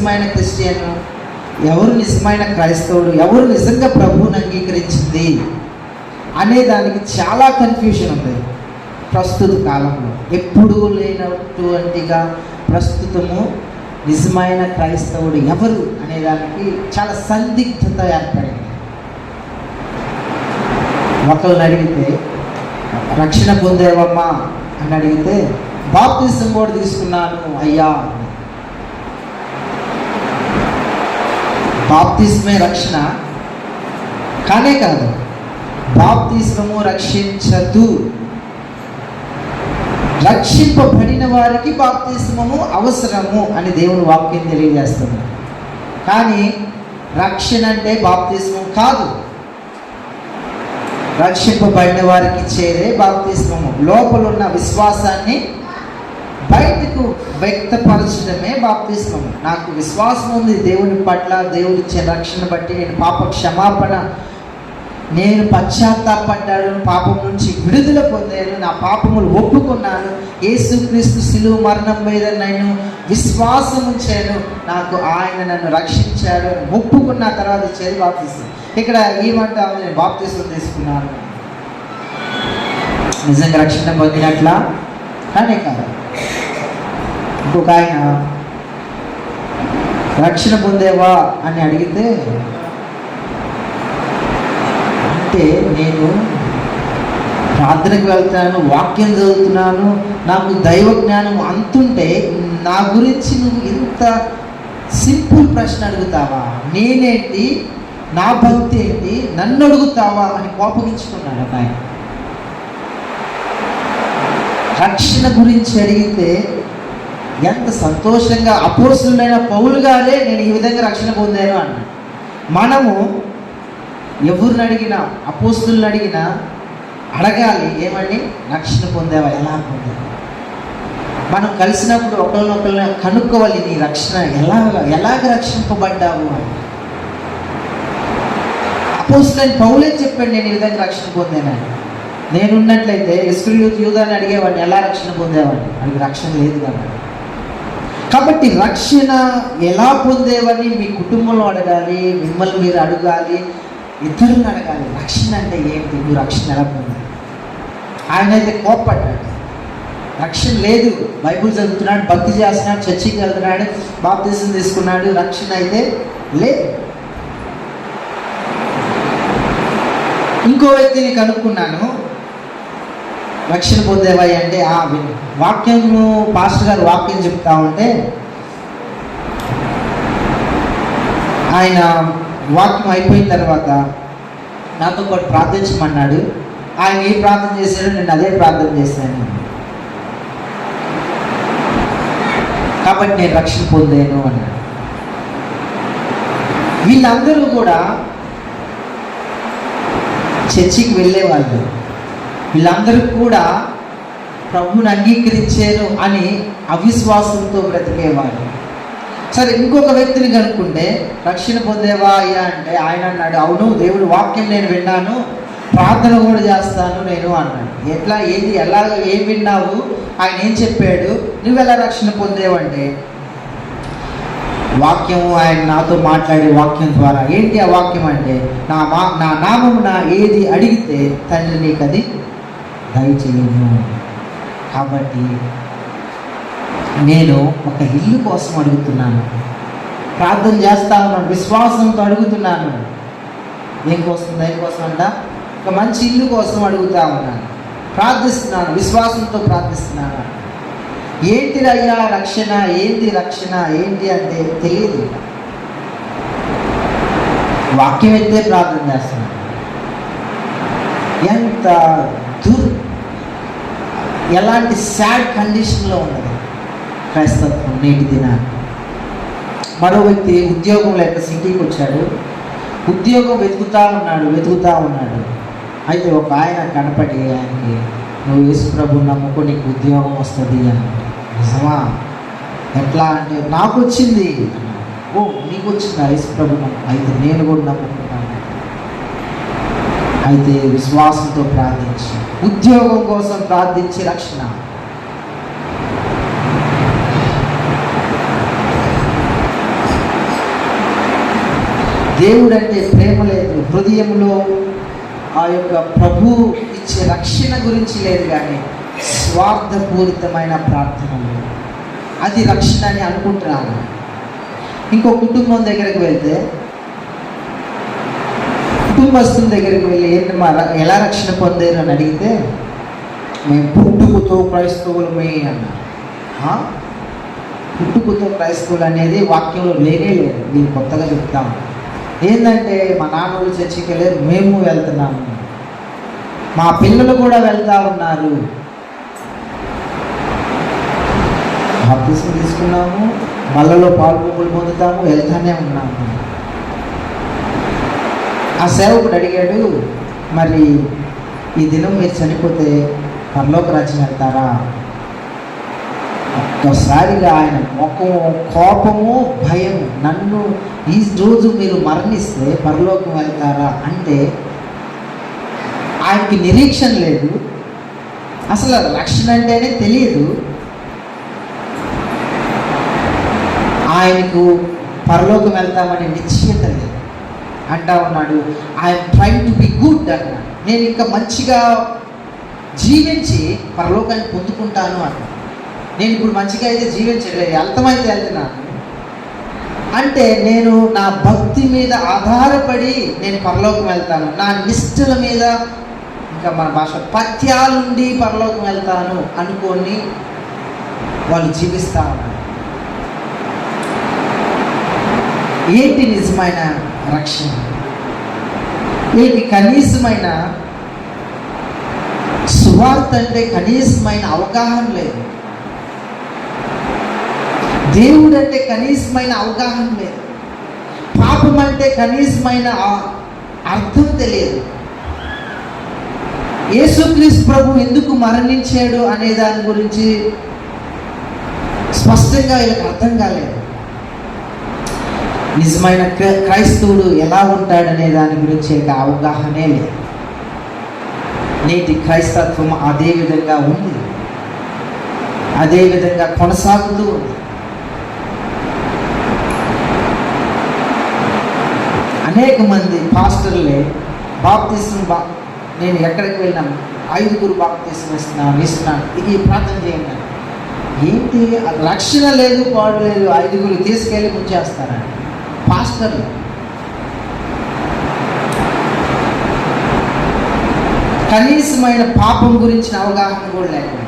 నిజమైన క్రిస్టియన్, ఎవరు నిజమైన క్రైస్తవుడు, ఎవరు నిజంగా ప్రభువుని అంగీకరించింది అనే దానికి చాలా కన్ఫ్యూషన్ ఉంది ప్రస్తుత కాలంలో. ఎప్పుడూ లేనటువంటిగా ప్రస్తుతము నిజమైన క్రైస్తవుడు ఎవరు అనే దానికి చాలా సందిగ్ధత ఏర్పడింది. ఒకరిని అడిగితే రక్షణ పొందేవమ్మా అని అడిగితే బాప్తిసం కూడా తీసుకున్నాను అయ్యా. బాప్తిస్మే రక్షణ కానే కాదు, బాప్తిస్మము రక్షించదు. రక్షింపబడిన వారికి బాప్తిస్మము అవసరము అని దేవుని వాక్యం తెలియజేస్తుంది. కానీ రక్షణ అంటే బాప్తిస్మం కాదు. రక్షింపబడిన వారికి చేరే బాప్తిస్మము లోపల ఉన్న విశ్వాసాన్ని బయటకు వ్యక్తపరచడమే బాప్తిస్మము. నాకు విశ్వాసం ఉంది దేవుని పట్ల, దేవుడిచ్చే రక్షణ బట్టి నేను పాప క్షమాపణ, నేను పశ్చాత్తాపడ్డాను, పాపం నుంచి విడుదల పొందాను, నా పాపములు ఒప్పుకున్నాను, యేసుక్రీస్తు శిలువ మరణం మీద నేను విశ్వాసం ఉంచాను, నాకు ఆయన నన్ను రక్షించాడు, ఒప్పుకున్న తర్వాత ఇచ్చేది బాప్తిసం. ఇక్కడ ఏమంటా నేను బాప్తిసం తీసుకున్నాను, నిజంగా రక్షణ పొందినట్లా కానీ కాదు. ఇంకొక ఆయన రక్షణ పొందేవా అని అడిగితే, అంటే నేను ప్రార్థనకు వెళ్తాను, వాక్యం చదువుతున్నాను, నాకు దైవ జ్ఞానం అంతుంటే నా గురించి నువ్వు ఇంత సింపుల్ ప్రశ్న అడుగుతావా, నేనేంటి, నా భక్తి ఏంటి, నన్ను అడుగుతావా అని కోపగించుకున్నాడు ఆయన. రక్షణ గురించి అడిగితే ఎంత సంతోషంగా అపోస్తులైన పౌలు గారే నేను ఈ విధంగా రక్షణ పొందాను అన్నాడు. మనము ఎవరిని అడిగినా, అపోస్తులను అడిగినా అడగాలి ఏమని, రక్షణ పొందావా, ఎలా పొందావా. మనం కలిసినప్పుడు ఒకరినొకరిని కనుక్కోవాలి, నీ రక్షణ ఎలాగ రక్షింపబడ్డావు అని. అపోస్తులైన పౌలే చెప్పాడు నేను ఈ విధంగా రక్షణ పొందానని. నేనున్నట్లయితే ఇస్కరియోతు యూదాని అడిగేవాడిని ఎలా రక్షణ పొందేవాడిని, అడిగి రక్షణ లేదు కదా. కాబట్టి రక్షణ ఎలా పొందేవని మీ కుటుంబంలో అడగాలి, మిమ్మల్ని మీరు అడగాలి, ఇతరులను అడగాలి. రక్షణ అంటే ఏంటి, నువ్వు రక్షణ ఎలా పొందాలి. ఆయన అయితే కోప్పడ్డాడు, రక్షణ లేదు, బైబుల్ చదువుతున్నాడు, భక్తి చేస్తున్నాడు, చర్చికి వెళ్తున్నాడు, బాప్తిసం తీసుకున్నాడు, రక్షణ అయితే లేదు. ఇంకో వ్యక్తిని కనుక్కున్నాను, రక్షణ పొందేవాయి అంటే వాక్యము పాస్టర్ గారు వాక్యం చెప్తా ఉంటే ఆయన వాక్యం అయిపోయిన తర్వాత నాతో పాటు ప్రార్థించమన్నాడు. ఆయన ఏ ప్రార్థన చేశాడో నేను అదే ప్రార్థన చేశాను, కాబట్టి నేను రక్షణ పొందాను అన్నాడు. వీళ్ళందరూ కూడా చర్చికి వెళ్ళేవాళ్ళు, వీళ్ళందరూ కూడా ప్రభువుని అంగీకరించారు అని అవిశ్వాసంతో బ్రతికేవాళ్ళు. సరే, ఇంకొక వ్యక్తిని కనుక్కుంటే రక్షణ పొందేవా అయ్యా అంటే ఆయన అన్నాడు, అవును దేవుడి వాక్యం నేను విన్నాను, ప్రార్థన కూడా చేస్తాను నేను అన్నాడు. ఎట్లా, ఏది, ఏం విన్నావు, ఆయన ఏం చెప్పాడు, నువ్వెలా రక్షణ పొందేవంటే వాక్యము, ఆయన నాతో మాట్లాడే వాక్యం ద్వారా. ఏంటి ఆ వాక్యం అంటే, నా నామమున ఏది అడిగితే తండ్రి నీకు అది దయచేయను. కాబట్టి నేను ఒక ఇల్లు కోసం అడుగుతున్నాను, ప్రార్థన చేస్తా ఉన్నాను, విశ్వాసంతో అడుగుతున్నాను. దేనికోసం అంట, ఒక మంచి ఇల్లు కోసం అడుగుతా ఉన్నాను, ప్రార్థిస్తున్నాను, విశ్వాసంతో ప్రార్థిస్తున్నాను. ఏంటి అయ్యా రక్షణ, ఏంటి రక్షణ ఏంటి అంటే తెలియదు. వాక్యం అయితే ప్రార్థన చేస్తున్నాను. ఎంత ఎలాంటి సాడ్ కండిషన్లో ఉన్నది క్రైస్తత్వం నేటి దినాన్ని. మరో వ్యక్తి ఉద్యోగం లేక సిటీకి వచ్చాడు, ఉద్యోగం వెతుకుతా ఉన్నాడు. అయితే ఒక ఆయన కనపడి ఆయనకి, నువ్వు యేసు ప్రభువుని నమ్ముకో, నీకు ఉద్యోగం వస్తుంది అని. నిజమా, ఎట్లా అంటే, నాకు వచ్చింది. ఓ, నీకు వచ్చిందా యేసు ప్రభువు? అయితే నేను కూడా నమ్ముకున్నాను. అయితే విశ్వాసంతో ప్రార్థించి, ఉద్యోగం కోసం ప్రార్థించి రక్షణ. దేవుడు అంటే ప్రేమ లేదు, హృదయంలో ఆ యొక్క ప్రభు ఇచ్చే రక్షణ గురించి లేదు, కానీ స్వార్థపూరితమైన ప్రార్థనలు, అది రక్షణ అని అనుకుంటున్నాను. ఇంకో కుటుంబం దగ్గరికి వెళ్తే, కుటుంబస్తుల దగ్గరికి వెళ్ళి ఏంటి ఎలా రక్షణ పొందారు అని అడిగితే, మేము పుట్టుకతో క్రైస్తవులమే అన్నారు. పుట్టుకతో క్రైస్తవులు అనేది వాక్యంలో లేనే లేదు, నేను కొత్తగా చెప్తాము. ఏంటంటే మా నాన్నోళ్ళు చర్చికి వెళ్ళారు, మేము వెళ్తున్నాము, మా పిల్లలు కూడా వెళ్తూ ఉన్నారు, బాప్తిసం తీసుకున్నాము, మళ్ళలో పాల్గొములు పొందుతాము, వెళ్తానే ఉన్నాము. ఆ సేవకుడు అడిగాడు, మరి ఈ దినం మీరు చనిపోతే పరలోక రాజ్యం వెళ్తారా? ఒక్కసారిగా ఆయన ముఖము, కోపము, భయము, నన్ను ఈ రోజు మీరు మరణిస్తే పరలోకం వెళ్తారా అంటే ఆయనకి నిరీక్షణ లేదు, అసలు రక్షణ అంటేనే తెలియదు. ఆయనకు పరలోకం వెళ్తామని నిశ్చయత లేదు. అంటా ఉన్నాడు, I'm trying to be good అన్నాడు. నేను ఇంకా మంచిగా జీవించి పరలోకాన్ని పొందుకుంటాను అన్నాడు. నేను ఇప్పుడు మంచిగా అయితే జీవించలేదు, వెళ్తామైతే వెళ్తున్నాను అంటే నేను నా భక్తి మీద ఆధారపడి నేను పరలోకం వెళ్తాను, నా నిష్ఠల మీద, ఇంకా మన భాష పథ్యాలుండి పరలోకం వెళ్తాను అనుకొని వాళ్ళు జీవిస్తూ ఉన్నారు. ఏంటి నిజమైన రక్షణ? వీళ్ళకి కనీసమైన సువార్త అంటే కనీసమైన అవగాహన లేదు, దేవుడు అంటే కనీసమైన అవగాహన లేదు, పాపం అంటే కనీసమైన అర్థం తెలియదు, యేసుక్రీస్తు ప్రభు ఎందుకు మరణించాడు అనే దాని గురించి స్పష్టంగా వీళ్ళకి అర్థం కాలేదు. నిజమైన క్రైస్తవుడు ఎలా ఉంటాడనే దాని గురించి అవగాహనే లేదు. నేటి క్రైస్తత్వం అదే విధంగా ఉంది, అదే విధంగా కొనసాగుతూ ఉంది. అనేక మంది పాస్టర్లే బాప్తిస్మం నేను ఎక్కడికి వెళ్ళినా 5 బాప్తిస్మం ఇస్తున్నాను, ఇది ప్రార్థన చేయండి. ఏంటి రక్షణ లేదు, పాడు లేదు, 5 తీసుకెళ్ళి ముంచేస్తారండి పాస్టర్లు. కనీసమైన పాపం గురించిన అవగాహన కూడా లేకుండా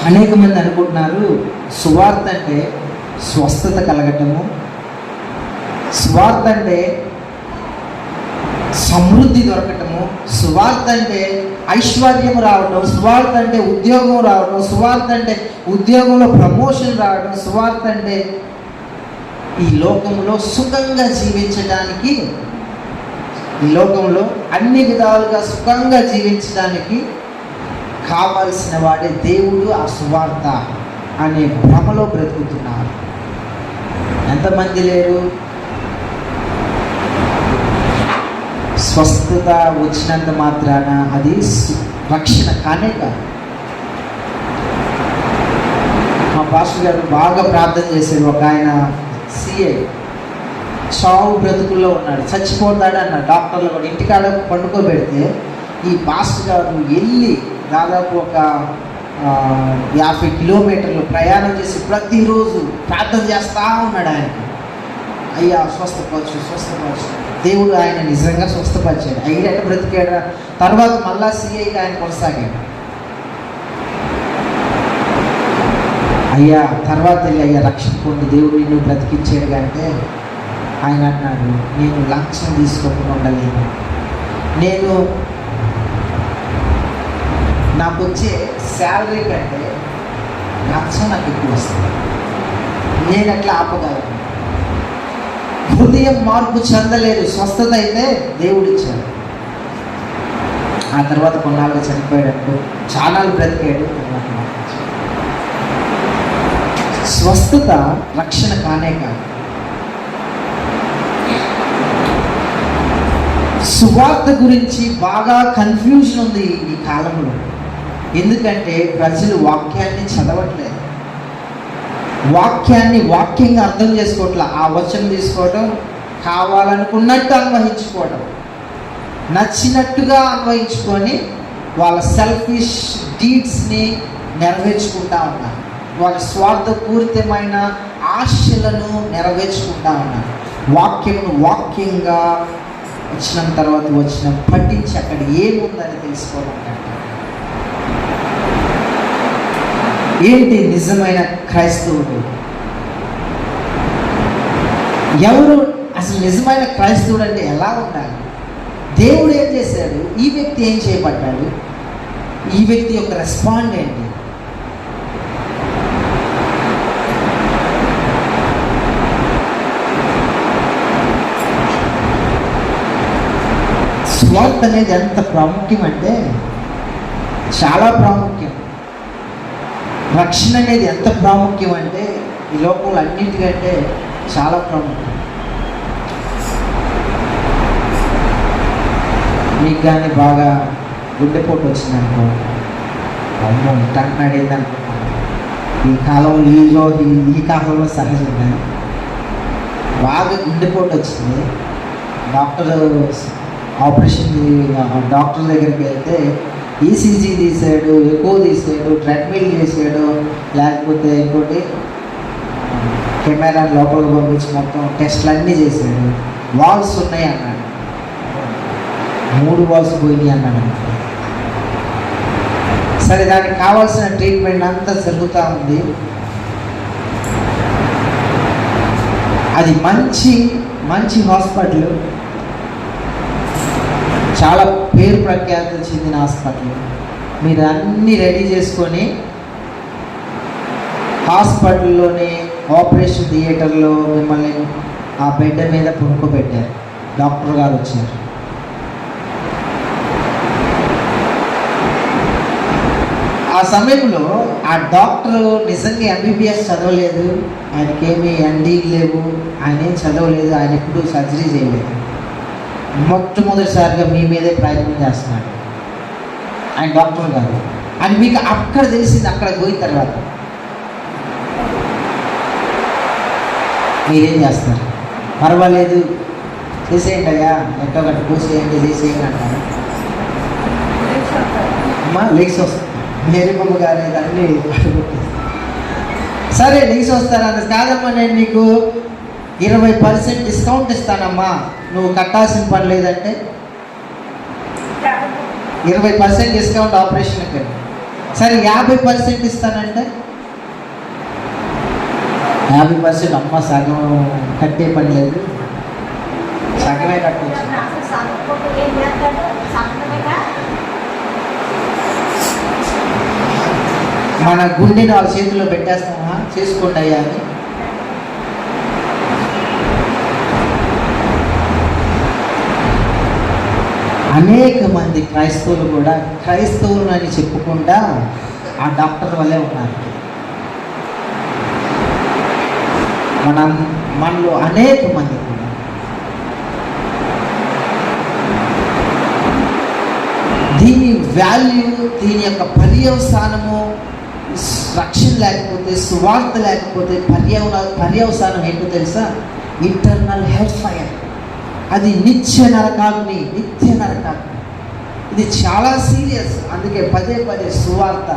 అనేక మంది అనుకుంటున్నారు సువార్త అంటే స్వస్థత కలగటము, సువార్త అంటే సమృద్ధి దొరకటము, సువార్త అంటే ఐశ్వర్యం రావడం, సువార్త అంటే ఉద్యోగం రావడం, సువార్త అంటే ఉద్యోగంలో ప్రమోషన్ రావడం, సువార్త అంటే ఈ లోకంలో సుఖంగా జీవించడానికి, ఈ లోకంలో అన్ని విధాలుగా సుఖంగా జీవించడానికి కావలసిన వాడే దేవుడు, ఆ సువార్త అనే భ్రమలో బ్రతుకుతున్నారు. ఎంతమంది లేరు? స్వస్థత వచ్చినంత మాత్రాన అది రక్షణ కానే కాదు. మా పాస్టర్ గారు బాగా ప్రార్థన చేశారు. ఒక ఆయన సిఐ చావు బ్రతుకుల్లో ఉన్నాడు, చచ్చిపోతాడు అన్న డాక్టర్లు కూడా ఇంటికాడ పండుకోబెడితే ఈ పాస్టర్ గారు వెళ్ళి దాదాపు ఒక 50 కిలోమీటర్లు ప్రయాణం చేసి ప్రతిరోజు ప్రార్థన చేస్తూ ఉన్నాడు. ఆయన అయ్యా స్వస్థపరచు, స్వస్థపరచు. దేవుడు ఆయన నిజంగా స్వస్థపరిచాడు. అయ్యేట బ్రతికాడు. తర్వాత మళ్ళా సిఐకి ఆయన కొనసాగాడు. అయ్యా తర్వాత వెళ్ళి అయ్యా రక్షణ పొంది దేవుడు నిన్ను బ్రతికించాడు అంటే ఆయన అన్నాడు, నేను లంచం తీసుకోకుండా ఉండలేను, నేను నాకు వచ్చే శాలరీ కంటే లంచం నాకు ఎక్కువ వస్తుంది, నేను ఎట్లా ఆపగలను? హృదయం మార్పు చెందలేదు. స్వస్థత అయితే దేవుడు ఇచ్చాడు. ఆ తర్వాత కొన్నాళ్ళు చనిపోయాడు, చాలా బ్రతికాడు. స్వస్థత రక్షణ కానే కాదు. సువార్త గురించి బాగా కన్ఫ్యూజన్ ఉంది ఈ కాలంలో. ఎందుకంటే ప్రజలు వాక్యాన్ని చదవట్లేదు. వాక్యాన్ని వాక్యంగా అర్థం చేసుకోవట్లా, ఆ వచనం తీసుకోవడం, కావాలనుకున్నట్టు అన్వయించుకోవడం, నచ్చినట్టుగా అన్వయించుకొని వాళ్ళ సెల్ఫిష్ డీడ్స్ని నెరవేర్చుకుంటా ఉన్నారు. వాళ్ళ స్వార్థపూరితమైన ఆశలను నెరవేర్చుకుంటా ఉన్నారు. వాక్యమును వాక్యంగా వచ్చిన తర్వాత పఠించి అక్కడ ఏముందని తెలుసుకోవడం కంటే ఏంటి నిజమైన క్రైస్తవుడు? ఎవరు అసలు నిజమైన క్రైస్తవుడు అంటే ఎలా ఉండాలి? దేవుడు ఏం చేశాడు? ఈ వ్యక్తి ఏం చేయబడ్డాడు? ఈ వ్యక్తి యొక్క రెస్పాండ్ ఏంటి? స్వార్థ అనేది ఎంత ప్రాముఖ్యం అంటే చాలా ప్రాముఖ్యం. రక్షణ అనేది ఎంత ప్రాముఖ్యం అంటే ఈ లోకంలో అన్నింటికంటే చాలా ప్రాముఖ్యం. మీకు కానీ బాగా గుండెపోటు వచ్చిందనుకో, అమ్మో టన్నాడు ఏందనుకుంటున్నాను. ఈ కాలంలో ఈ కాలంలో సహజంగా బాగా గుండెపోటు వచ్చింది. డాక్టర్ దగ్గరికి వెళ్తే ఈసీజీ తీసాడు, ఎకో తీసాడు, ట్రెడ్మిల్ చేసాడు, లేకపోతే ఇంకోటి కెమెరా లోపలికి పంపించి మొత్తం టెస్ట్లు అన్నీ చేశాడు. వాల్స్ ఉన్నాయి అన్నాడు, 3 వాల్స్ పోయినాయి అన్నాడు. సరే, దానికి కావాల్సిన ట్రీట్మెంట్ అంతా జరుగుతూ ఉంది. అది మంచి హాస్పిటల్, చాలా పేరు ప్రఖ్యాతులు చెందిన హాస్పిటల్. మీరు అన్నీ రెడీ చేసుకొని హాస్పిటల్లోనే ఆపరేషన్ థియేటర్లో మిమ్మల్ని ఆ బెడ్ మీద పడుకోబెట్టారు. డాక్టర్ గారు వచ్చారు. ఆ సమయంలో ఆ డాక్టర్ నిజంగా ఎంబీబీఎస్ చదవలేదు, ఆయనకేమీ ఎండీ లేవు, ఆయన ఏం చదవలేదు, ఆయన ఎప్పుడు సర్జరీ చేయలేదు. మొట్టమొదటిసారిగా మీ మీదే ప్రయత్నం చేస్తున్నాడు ఆయన డాక్టర్ గారు అని మీకు అక్కడ తెలిసింది. అక్కడ పోయిన తర్వాత మీరేం చేస్తారు? పర్వాలేదు, చేసేయండి అయ్యా, ఎట్టో గట్ట పూసేయండి, చేసేయండి అంటారు. అమ్మా లేచి వస్తుంది, మేరీబొమ్మ గారు అన్నీ సరే లేచి వస్తారన్న. కాదమ్మా, నేను నీకు 20% డిస్కౌంట్ ఇస్తానమ్మా, నువ్వు కట్టాల్సిన పని లేదంటే 20% డిస్కౌంట్ ఆపరేషన్కి. సరే 50% ఇస్తానంటే 50%. అమ్మ సగం కట్టే పని లేదు, సగమే కట్టవచ్చు. మన గుండెని వాళ్ళ చేతిలో పెట్టేస్తామా, చేసుకోండి అయ్యా అని. అనేక మంది క్రైస్తవులు కూడా క్రైస్తవులు అని చెప్పుకుండా ఆ డాక్టర్ వల్లే ఉన్నారు. మనలో అనేక మంది కూడా దీని వాల్యూ, దీని యొక్క పర్యవసానము, రక్షణ లేకపోతే, సువార్త లేకపోతే పర్యవసానం ఏంటో తెలుసా? Internal health fire. అది నిత్య నరకాగ్ని. ఇది చాలా సీరియస్. అందుకే పదే సువార్త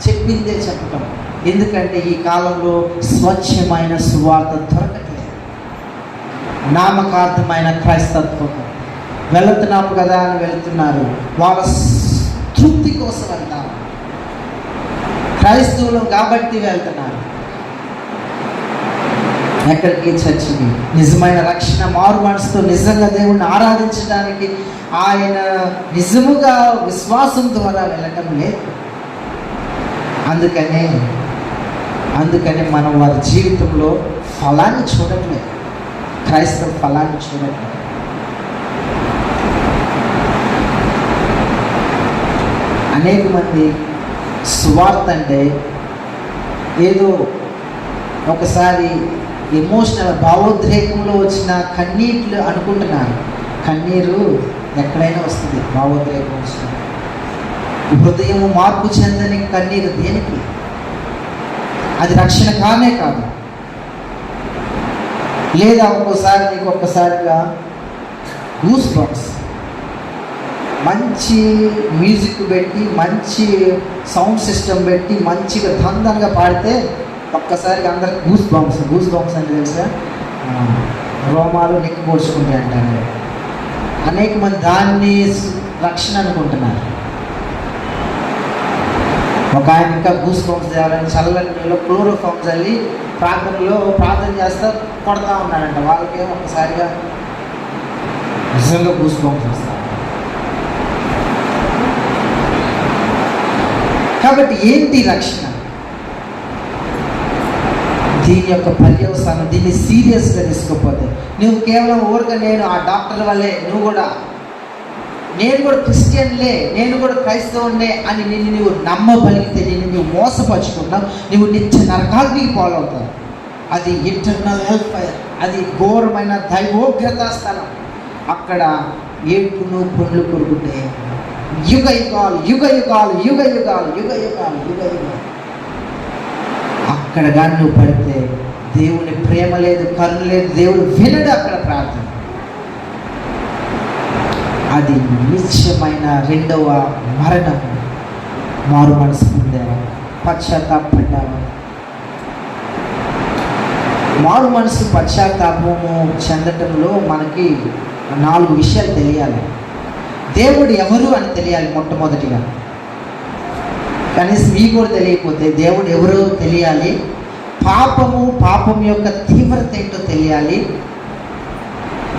చెప్పిందే చెప్పటం. ఎందుకంటే ఈ కాలంలో స్వచ్ఛమైన సువార్త దొరకట్లేదు. నామకార్థమైన క్రైస్తత్వం వెళుతున్నాము కదా అని వెళుతున్నారు, వాళ్ళ తృప్తి కోసం వెళ్తారు. క్రైస్తవులు కాబట్టి వెళ్తున్నారు. ఎక్కడికి? చర్చికి. నిజమైన రక్షణ, మారు మనసుతో నిజంగా దేవుణ్ణి ఆరాధించడానికి, ఆయన నిజముగా విశ్వాసం ద్వారా వెళ్ళటం లేదు. అందుకనే మనం వారి జీవితంలో ఫలాన్ని చూడట్లేదు, క్రైస్తవ ఫలాన్ని చూడట్లేదు. అనేక మంది సువార్త అంటే ఏదో ఒకసారి ఎమోషనల్ భావోద్రేకంలో వచ్చిన కన్నీళ్ళు అనుకుంటున్నారు. కన్నీరు ఎక్కడైనా వస్తుంది. భావోద్రేకం వచ్చిన హృదయం మార్పు చెందని కన్నీరు దేనికి? అది రక్షణ కానే కాదు. లేదా ఒక్కసారిగా గూస్ బంప్స్, మంచి మ్యూజిక్ పెట్టి, మంచి సౌండ్ సిస్టమ్ పెట్టి, మంచిగా దందంగా పాడితే ఒక్కసారిగా అందరికి గూస్ బంప్స్ అంటే తెలుసా, రోమాలు నెక్కిపోడ్చుకుంటాయి అంటారు. అనేక మంది దాన్ని రక్షణ అనుకుంటున్నారు. ఒక ఆయన ఇంకా గూస్ బంప్స్ తేవాలని చల్లని నీళ్ళు క్లోరోఫామ్ చల్లి ప్రార్థన చేస్తా కొడతా ఉన్నాడంట. వాళ్ళకేమో ఒక్కసారిగా నిజంగా గూస్ బంప్స్ వస్తారు. కాబట్టి ఏంటి రక్షణ? దీని యొక్క పర్యవసానం, దీన్ని సీరియస్గా తీసుకోకపోతే నువ్వు కేవలం నేను ఆ డాక్టర్ వల్లే నేను కూడా క్రిస్టియన్లే, నేను కూడా క్రైస్తవునే అని నిన్ను నువ్వు నమ్మబలిగితే, నిన్ను నువ్వు మోసపరుచుకున్నావు, నువ్వు నిత్య నరకాగ్నికి పాలవుతావు. అది ఇంటర్నల్ హెల్త్ ఫైర్, అది ఘోరమైన దైవోగ్రతా స్థలం. అక్కడ ఏడుపును పండ్లు కొరుకుంటే యుగ యుగాలు అక్కడ కానీ నువ్వు పడితే దేవుని ప్రేమ లేదు, కరుణ లేదు, దేవుడు వినడు అక్కడ ప్రార్థన. అది నిత్యమైన రెండవ మరణం. మారు మనసు పొందావా? పశ్చాత్తాపడ్డావా? మారు మనసు పశ్చాత్తాపము చెందటంలో మనకి 4 విషయాలు తెలియాలి. దేవుడు ఎవరు అని తెలియాలి మొట్టమొదటిగా. కనీసం మీకు కూడా తెలియకపోతే దేవుడు ఎవరో తెలియాలి. పాపం యొక్క తీవ్రత ఏంటో తెలియాలి.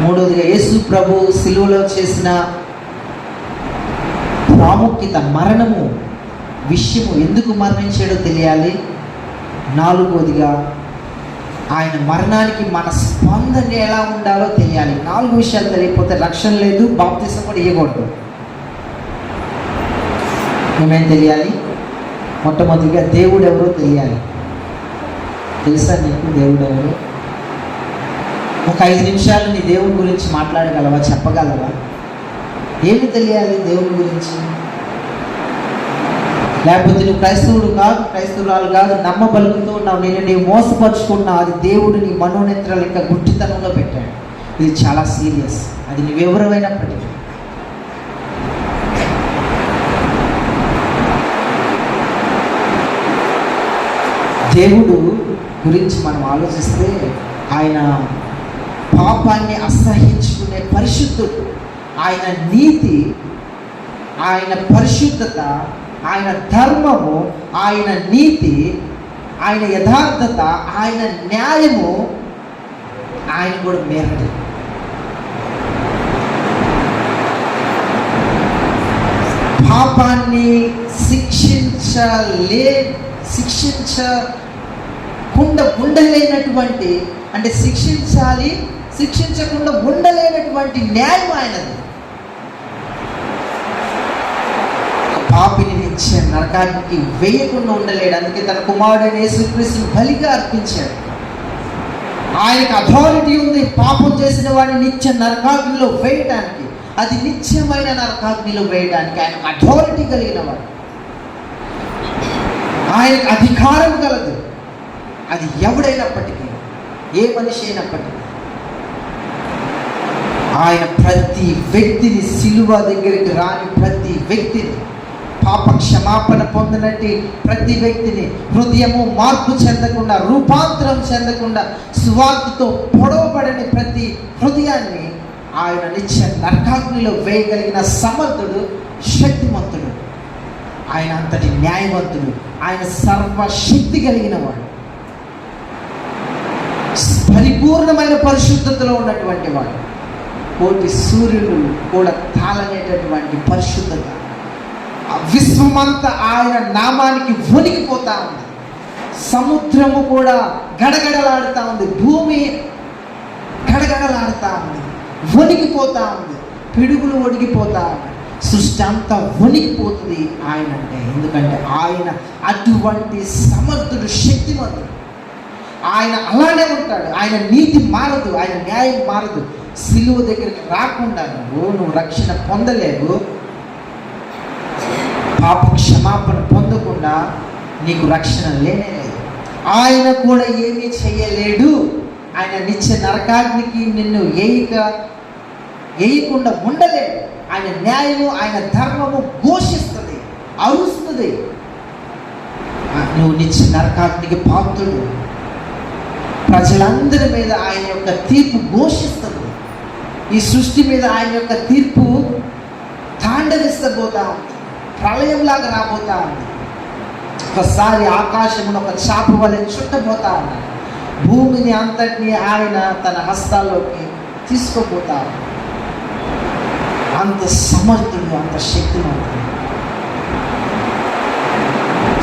మూడవదిగా యేసు ప్రభు సిలువలో చేసిన ప్రాముఖ్యత, మరణము విషయము, ఎందుకు మరణించాడో తెలియాలి. 4వదిగా ఆయన మరణానికి మన స్పందన ఎలా ఉండాలో తెలియాలి. 4 విషయాలు తెలియకపోతే రక్షణ లేదు, బాప్తిసం కూడా ఇవ్వకూడదు. ఏమేం తెలియాలి? మొట్టమొదటిగా దేవుడు ఎవరో తెలియాలి. తెలుసా నీకు దేవుడు ఎవరు? ఒక 5 నిమిషాలు నీ దేవుడి గురించి మాట్లాడగలవా, చెప్పగలవా? ఏమి తెలియాలి దేవుడి గురించి? లేకపోతే నువ్వు క్రైస్తవురాలు కాదు, నమ్మబలుకుతూ ఉన్నావు, నీవు మోసపరుచుకున్నావు, అది దేవుడు నీ మనోనేత్రాలు ఇంకా గుడ్డితనంలో పెట్టాడు. ఇది చాలా సీరియస్. అది నువ్వెవరైనప్పటికీ. దేవుడు గురించి మనం ఆలోచిస్తే ఆయన పాపాన్ని అసహించుకునే పరిశుద్ధుడు. ఆయన నీతి, ఆయన పరిశుద్ధత, ఆయన ధర్మము, ఆయన నీతి, ఆయన యథార్థత, ఆయన న్యాయము ఆయన కూడా మేరడు. పాపాన్ని శిక్షించకుండా ఉండలేనటువంటి, అంటే శిక్షించకుండా ఉండలేనటువంటి న్యాయం ఆయనది. పాపిని నిత్య నరకానికి వేయకుండా ఉండలేడు. అందుకే తన కుమారుడైన యేసుక్రీస్తుని బలిగా అర్పించాడు. ఆయనకు అథారిటీ ఉంది పాపం చేసిన వాడిని నిత్య నరకాగ్నిలో వేయడానికి. అది నిత్యమైన నరకాగ్నిలో వేయడానికి ఆయనకు అథారిటీ కలిగిన వాడు. ఆయనకు అధికారం కలదు. అది ఎవడైనప్పటికీ, ఏ మనిషి అయినప్పటికీ. ఆయన ప్రతి వ్యక్తిని, సిలువ దగ్గరికి రాని ప్రతి వ్యక్తిని, పాప క్షమాపణ పొందినట్టు ప్రతి వ్యక్తిని, హృదయము మార్పు చెందకుండా, రూపాంతరం చెందకుండా, సువార్తతో పొడవబడని ప్రతి హృదయాన్ని ఆయన నిత్య నరకాగ్నిలో వేయగలిగిన సమర్థుడు, శక్తిమంతుడు. ఆయన అంతటి న్యాయవంతుడు. ఆయన సర్వశక్తి కలిగిన వాడు. పరిపూర్ణమైన పరిశుద్ధతలో ఉన్నటువంటి వాడు. కోటి సూర్యుడు కూడా తాళనేటటువంటి పరిశుద్ధత. విశ్వమంతా ఆయన నామానికి వణికిపోతా ఉంది. సముద్రము కూడా గడగడలాడుతూ ఉంది. భూమి గడగడలాడుతూ ఉంది, వణికిపోతా ఉంది. పిడుగులు వణికిపోతా ఉంది. సృష్టి అంతా వణికిపోతుంది ఆయన అంటే. ఎందుకంటే ఆయన అటువంటి సమర్థుడు, శక్తిమంతుడు. ఆయన అలానే ఉంటాడు. ఆయన నీతి మారదు, ఆయన న్యాయం మారదు. సిలువ దగ్గరికి రాకుండా నువ్వు రక్షణ పొందలేవు. పాప క్షమాపణ పొందకుండా నీకు రక్షణ లేనే లేదు. ఆయన కూడా ఏమీ చేయలేడు. ఆయన నిత్య నరకాగ్నికి నిన్ను వేయకుండా ఉండలేడు. ఆయన న్యాయము, ఆయన ధర్మము ఘోషిస్తుంది, అరుస్తుంది. నువ్వు నిత్య నరకాగ్నికి పాత్రుడు. ప్రజలందరి మీద ఆయన యొక్క తీర్పు ఘోషిస్తుంది. ఈ సృష్టి మీద ఆయన యొక్క తీర్పు తాండవిస్తబోతా ఉంది, ప్రళయంలాగా రాబోతా ఉంది. ఒకసారి ఆకాశమును ఒక చాప వలె చుట్టబోతా ఉంది. భూమిని అంతటిని ఆయన తన హస్తాల్లోకి తీసుకోబోతా. అంత సమర్థుడు, అంత శక్తివంతుడు.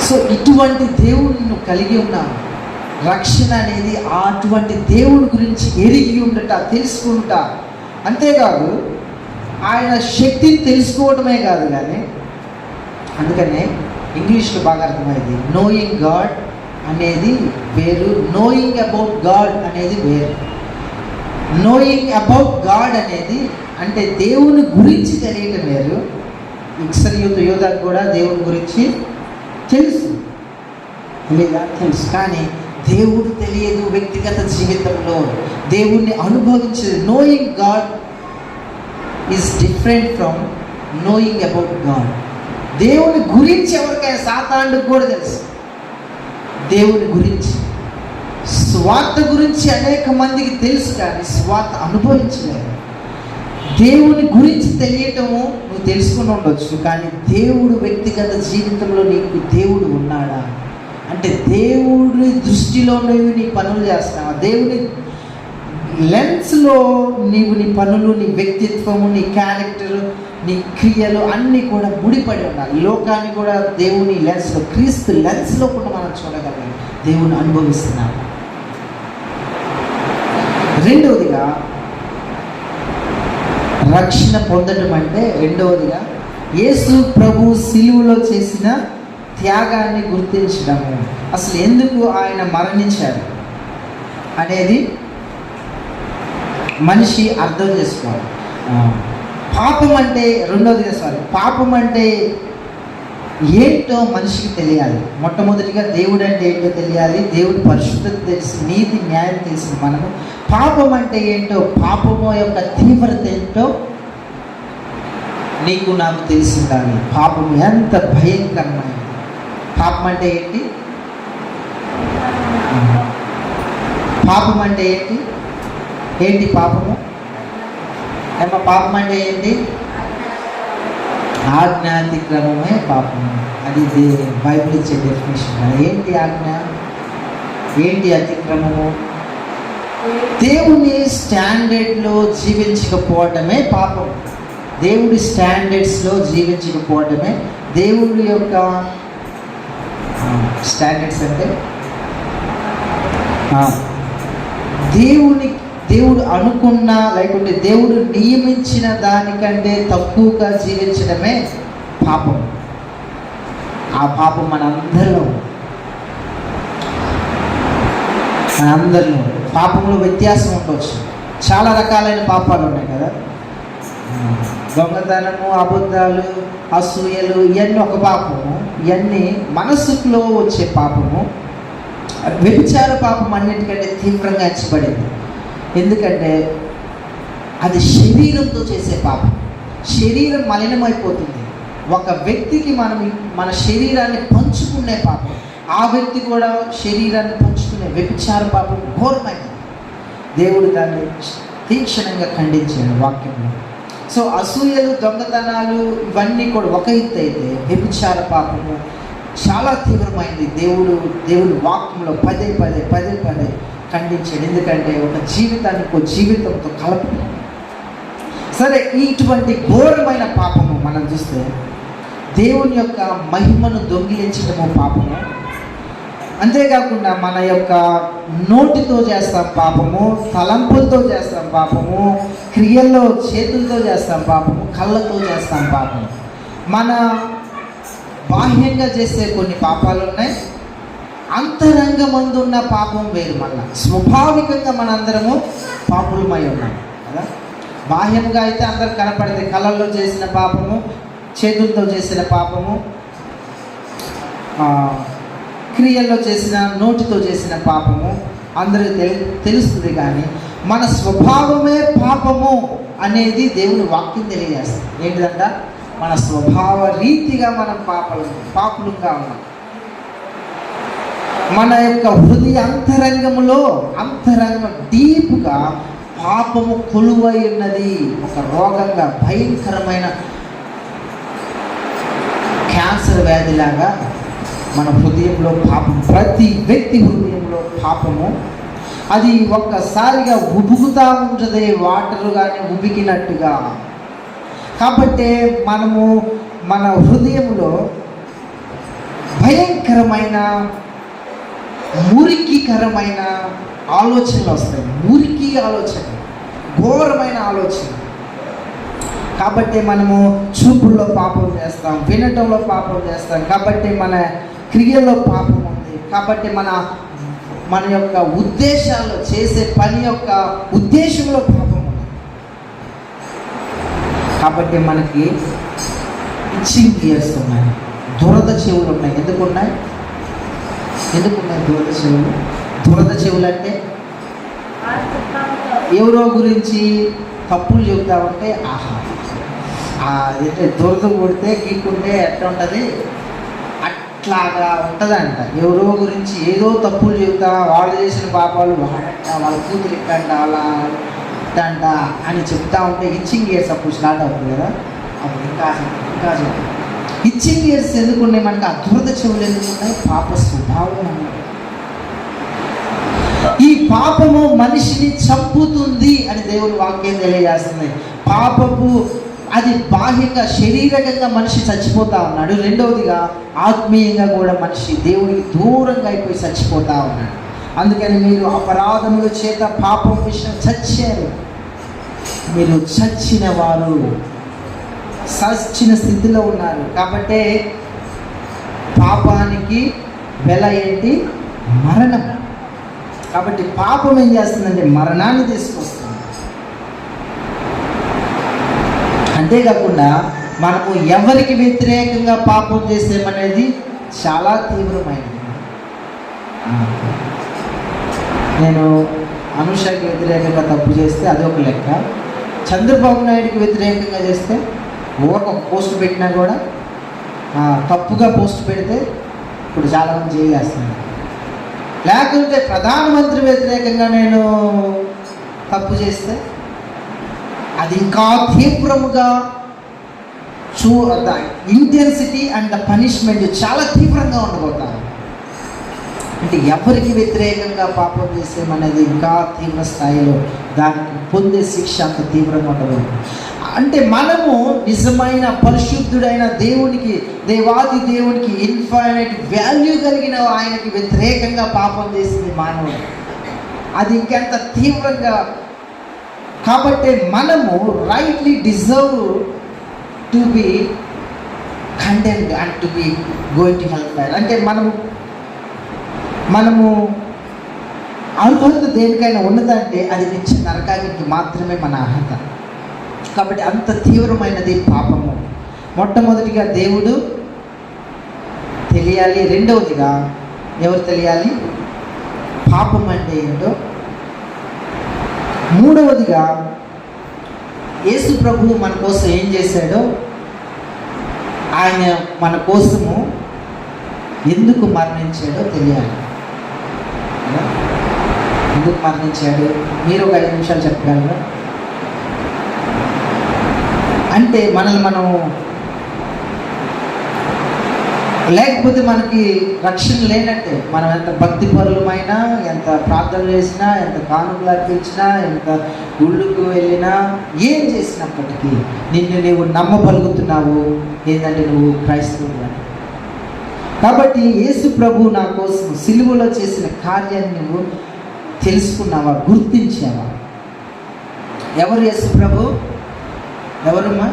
సో ఇటువంటి దేవుడిని నువ్వు కలిగి ఉన్నావు. రక్షణ అనేది అటువంటి దేవుడి గురించి ఎరిగి ఉండట, తెలుసుకుంటా. అంతేకాదు ఆయన శక్తిని తెలుసుకోవడమే కాదు, కానీ అందుకనే ఇంగ్లీష్లో బాగా అర్థమైంది. నోయింగ్ గాడ్ అనేది వేరు, నోయింగ్ అబౌట్ గాడ్ అనేది వేరు. నోయింగ్ అబౌట్ గాడ్ అనేది అంటే దేవుని గురించి తెలియటం వేరు. ఇస్రాయేలు యోధాకు కూడా దేవుని గురించి తెలుసు, లేదా తెలుసు, కానీ దేవుడు తెలియదు. వ్యక్తిగత జీవితంలో దేవుణ్ణి అనుభవించేది. Knowing God is different from knowing about God. దేవుని గురించి ఎవరికైనా సాతానుడికి కూడా తెలుసు. దేవుని గురించి, స్వార్థ గురించి అనేక మందికి తెలుసు, కానీ స్వార్థ అనుభవించలేదు. దేవుని గురించి తెలియటము నువ్వు తెలుసుకుని ఉండొచ్చు, కానీ దేవుడు వ్యక్తిగత జీవితంలో నీకు దేవుడు ఉన్నాడా అంటే దేవుడి దృష్టిలో నువ్వు నీ పనులు చేస్తున్నావా? దేవుని లెన్స్లో నీవు నీ పనులు, నీ వ్యక్తిత్వము, నీ క్యారెక్టరు, నీ క్రియలు అన్నీ కూడా ముడిపడి ఉండాలి. లోకాన్ని కూడా దేవుని లెన్స్లో, క్రీస్తు లెన్స్లో కూడా మనం చూడగలం. దేవుని అనుభవిస్తున్నాము. రెండవదిగా రక్షణ పొందడం అంటే, రెండవదిగా యేసు ప్రభు సిలువలో చేసిన త్యాగాన్ని గుర్తించడము. అసలు ఎందుకు ఆయన మరణించాడు అనేది మనిషి అర్థం చేసుకోవాలి. పాపం అంటే పాపం అంటే ఏంటో మనిషికి తెలియాలి. మొట్టమొదటిగా దేవుడు అంటే ఏంటో తెలియాలి. దేవుడి పరిశుద్ధత తెలిసి, నీతి న్యాయం తెలిసిన మనము పాపం అంటే ఏంటో, పాపము యొక్క తీవ్రత ఏంటో నీకు నాకు తెలిసి ఉండాలి. పాపం ఎంత భయంకరమైనది. పాపం అంటే ఏంటి? పాపం అంటే ఏంటి? ఏంటి పాపము? పాపం అంటే ఏంటి? ఆజ్ఞాతిక్రమమే పాపము. అది బైబిల్ ఇచ్చే డెఫినేషన్. ఏంటి ఆజ్ఞ? ఏంటి అతిక్రమము? దేవుని స్టాండర్డ్లో జీవించకపోవటమే పాపం. దేవుడి స్టాండర్డ్స్లో జీవించకపోవటమే. దేవుడి యొక్క స్టాండర్డ్స్ అంటే దేవుడు అనుకున్న, లేకుంటే దేవుడు నియమించిన దానికంటే తక్కువగా జీవించడమే పాపం. ఆ పాపం మనందరిలో పాపంలో వ్యత్యాసం ఉండవచ్చు. చాలా రకాలైన పాపాలు ఉన్నాయి కదా. దొంగతనము, అబద్ధాలు, అసూయలు, ఇవన్నీ ఒక పాపము. ఇవన్నీ మనసులో వచ్చే పాపము. వ్యభిచార పాపం అన్నిటికంటే తీవ్రంగా ఎంచబడింది. ఎందుకంటే అది శరీరంతో చేసే పాపం. శరీరం మలినమైపోతుంది. ఒక వ్యక్తికి మన శరీరాన్ని పంచుకునే పాపం, ఆ వ్యక్తి కూడా శరీరాన్ని పంచుకునే వ్యభిచార పాపం ఘోరమైనది. దేవుడు దాన్ని తీక్షణంగా ఖండించాడు వాక్యంలో. సో అసూయలు, దొంగతనాలు ఇవన్నీ కూడా ఒక ఎత్తు అయితే, వ్యభిచార పాపము చాలా తీవ్రమైంది. దేవుడి వాక్యంలో పదే ఖండించాడు. ఎందుకంటే ఒక జీవితాన్ని ఇంకో జీవితంతో కలపడం. సరే, ఇటువంటి ఘోరమైన పాపము మనం చూస్తే దేవుని యొక్క మహిమను దొంగిలించడము పాపము. అంతేకాకుండా మన యొక్క నోటితో చేస్తాం పాపము, తలంపులతో చేస్తాం పాపము, క్రియల్లో చేతులతో చేస్తాం పాపము, కళ్ళతో చేస్తాం పాపము. మన బాహ్యంగా చేసే కొన్ని పాపాలు ఉన్నాయి. అంతరంగమందు ఉన్న పాపం వేరు. మళ్ళా స్వాభావికంగా మనందరము పాపులమై ఉన్నాం కదా. బాహ్యంగా అయితే అందరు కనపడితే కళ్ళల్లో చేసిన పాపము, చేతులతో చేసిన పాపము, క్రియల్లో చేసిన, నోటితో చేసిన పాపము అందరికీ తెలుస్తుంది. కానీ మన స్వభావమే పాపము అనేది దేవుని వాక్యం తెలియజేస్తుంది. ఏంటిదంట? మన స్వభావ రీతిగా మనం పాపులుగా ఉన్నాం. మన యొక్క హృదయ అంతరంగం డీప్గా పాపము కొలువై ఉన్నది. ఒక రోగంగా, భయంకరమైన క్యాన్సర్ వ్యాధిలాగా మన హృదయంలో పాపం, ప్రతి వ్యక్తి హృదయంలో పాపము అది ఒక్కసారిగా ఉబుకుతా ఉంటుంది, వాటర్ కానీ ఉబికినట్టుగా. కాబట్టి మనము మన హృదయంలో భయంకరమైన మురికికరమైన ఆలోచనలు వస్తాయి. మురికి ఆలోచన, ఘోరమైన ఆలోచన. కాబట్టి మనము చూపుల్లో పాపం చేస్తాం, వినటంలో పాపం చేస్తాం. కాబట్టి మన క్రియల్లో పాపం ఉంది. కాబట్టి మన యొక్క ఉద్దేశాల్లో, చేసే పని యొక్క ఉద్దేశంలో పాపం ఉంది. కాబట్టి మనకి ఇచ్చింగ్ ఇయర్స్ ఉన్నాయి, దురద చెవులు ఉన్నాయి. ఎందుకున్నాయి దురద చెవులు? దురద చెవులు అంటే ఎవరో గురించి తప్పులు చెబుతా ఉంటే అదేంటే దురద కొడితే గీక్కుంటే ఎట్లా ఉంటుంది, అట్లాగా ఉంటుందంట. ఎవరో గురించి ఏదో తప్పులు చెబుతా, వాళ్ళు చేసిన పాపాలు వాడంట, వాళ్ళ కూతురు ఇట్టంట, అలా ఇట్టంట అని చెప్తా ఉంటే ఇచ్చింగ్ ఇయర్స్ అప్పుడు స్టార్ట్ అవుతుంది కదా. అప్పుడు ఇంకా చెప్తాం. ఇచ్చింగ్ ఇయర్స్ ఎందుకున్నాయి మనకి? ఆ దురద చెవులు ఎందుకున్నాయి? పాప స్వభావం అన్నది. ఈ పాపము మనిషిని చంపుతుంది అని దేవుని వాక్యం తెలియజేస్తుంది. పాపపు అది బాహ్యంగా, శారీరకంగా మనిషి చచ్చిపోతా ఉన్నాడు. రెండవదిగా ఆత్మీయంగా కూడా మనిషి దేవుడికి దూరంగా అయిపోయి చచ్చిపోతా ఉన్నాడు. అందుకని మీరు అపరాధముల చేత పాపం విషయం చచ్చారు. మీరు చచ్చిన వారు, చచ్చిన స్థితిలో ఉన్నారు. కాబట్టి పాపానికి వెల ఏంటి? మరణం. కాబట్టి పాపం ఏం చేస్తుందంటే మరణాన్ని తీసుకొస్తుంది. అంతేకాకుండా మనము ఎవరికి వ్యతిరేకంగా పాపం చేసేమనేది చాలా తీవ్రమైనది. నేను అనుషకి వ్యతిరేకంగా తప్పు చేస్తే అదొక లెక్క. చంద్రబాబు నాయుడికి వ్యతిరేకంగా చేస్తే ఒక పోస్ట్ పెట్టినా కూడా తప్పుగా పోస్ట్ పెడితే ఇప్పుడు చాలామంది చేయాల్సింది. లేకుంటే ప్రధానమంత్రి వ్యతిరేకంగా నేను తప్పు చేస్తే అది ఇంకా తీవ్రముగా the intensity and the punishment చాలా తీవ్రంగా ఉండబోతాను. అంటే ఎవరికి వ్యతిరేకంగా పాపం చేసేమనేది ఇంకా తీవ్ర స్థాయిలో దానికి పొందే శిక్ష అంత తీవ్రంగా ఉండదు. అంటే మనము నిజమైన పరిశుద్ధుడైన దేవునికి, దేవాది దేవునికి ఇన్ఫైనైట్ వాల్యూ కలిగిన ఆయనకి వ్యతిరేకంగా పాపం చేసింది మానవుడు. అది ఇంకెంత తీవ్రంగా. కాబట్టి మనము rightly deserve to be condemned and to be going to hell fire. అంటే మనము అర్హత దేనికైనా ఉన్నదంటే అది నిత్య నరకానికి మాత్రమే మన అర్హత. కాబట్టి అంత తీవ్రమైనది పాపము. మొట్టమొదటిగా దేవుడు తెలియాలి. రెండవదిగా ఎవరు తెలియాలి? పాపం అంటే ఏంటో. మూడవదిగా యేసు ప్రభువు మన కోసం ఏం చేశాడో, ఆయన మన కోసము ఎందుకు మరణించాడో తెలియాలి. ఎందుకు మరణించాడు? మీరు ఒక 5 నిమిషాలు చెప్పగలరా? అంటే మనల్ని మనం లేకపోతే మనకి రక్షణ లేనట్టే. మనం ఎంత భక్తి పరులమైనా, ఎంత ప్రార్థన చేసినా, ఎంత కానుకలు అర్పించినా, ఎంత గుళ్ళకు వెళ్ళినా, ఏం చేసినప్పటికీ నిన్ను నువ్వు నమ్మగలుగుతున్నావు ఏంటంటే నువ్వు క్రైస్తవుడు అని. కాబట్టి యేసు ప్రభు నా కోసం సిలువలో చేసిన కార్యాన్ని నువ్వు తెలుసుకున్నావా? గుర్తించావా? ఎవరు యేసు ప్రభు? ఎవరమ్మా?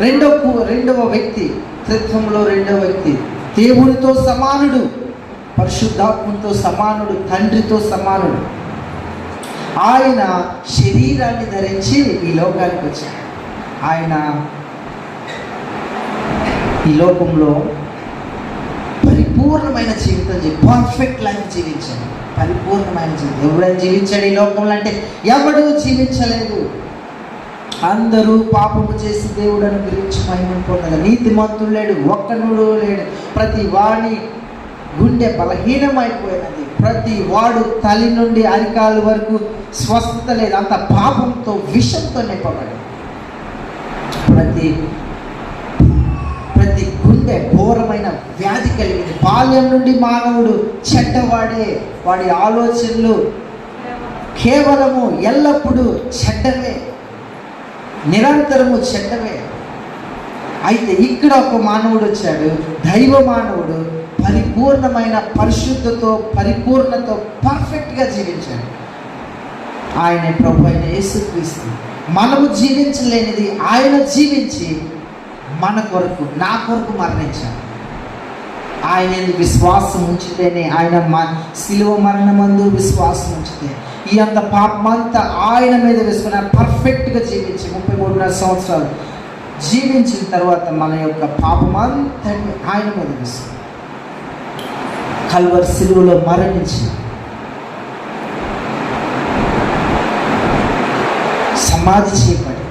రెండవ వ్యక్తి, త్రిత్వంలో రెండవ వ్యక్తి. దేవునితో సమానుడు, పరిశుద్ధాత్మతో సమానుడు, తండ్రితో సమానుడు. ఆయన శరీరాన్ని ధరించి ఈ లోకానికి వచ్చాడు. ఆయన ఈ లోకంలో పరిపూర్ణమైన జీవితం పర్ఫెక్ట్ లైఫ్ జీవించాడు. పరిపూర్ణమైన జీవితం ఎవడైనా జీవించాడు ఈ లోకంలో అంటే ఎవడూ జీవించలేదు. అందరూ పాపము చేసి దేవుడు అనుగ్రహించి మహిమను పొందగా నీతిమంతుడు లేడు, ఒక్కనుడు లేడు. ప్రతి వాడి గుండె బలహీనమైపోయినది. ప్రతి వాడు తల్లి నుండి అరికాలు వరకు స్వస్థత లేదు. అంత పాపంతో విషంతో నింపబడి ప్రతి గుండె ఘోరమైన వ్యాధి కలిగింది. బాల్యం నుండి మానవుడు చెడ్డవాడే. వాడి ఆలోచనలు కేవలము ఎల్లప్పుడూ చెడ్డవే, నిరంతరము చెడ్డవే. అయితే ఇక్కడ ఒక మానవుడు వచ్చాడు, దైవ మానవుడు, పరిపూర్ణమైన పరిశుద్ధతో పరిపూర్ణతో పర్ఫెక్ట్గా జీవించాడు. ఆయన ప్రభు అయిన యేసుక్రీస్తు. మనము జీవించలేనిది ఆయన జీవించి మన కొరకు, నా కొరకు మరణించాడు. ఆయన విశ్వాసం ఉంచితేనే, ఆయన శిలువ మరణమందు విశ్వాసం ఉంచితే ఈ అంత పాపమంతా ఆయన మీద వేసుకుని పర్ఫెక్ట్గా జీవించి 33.5 సంవత్సరాలు జీవించిన తర్వాత మన యొక్క పాపమంతని ఆయన మీద వేసుకుని కల్వరి శిలువలో మరణించి సమాధి చేయబడి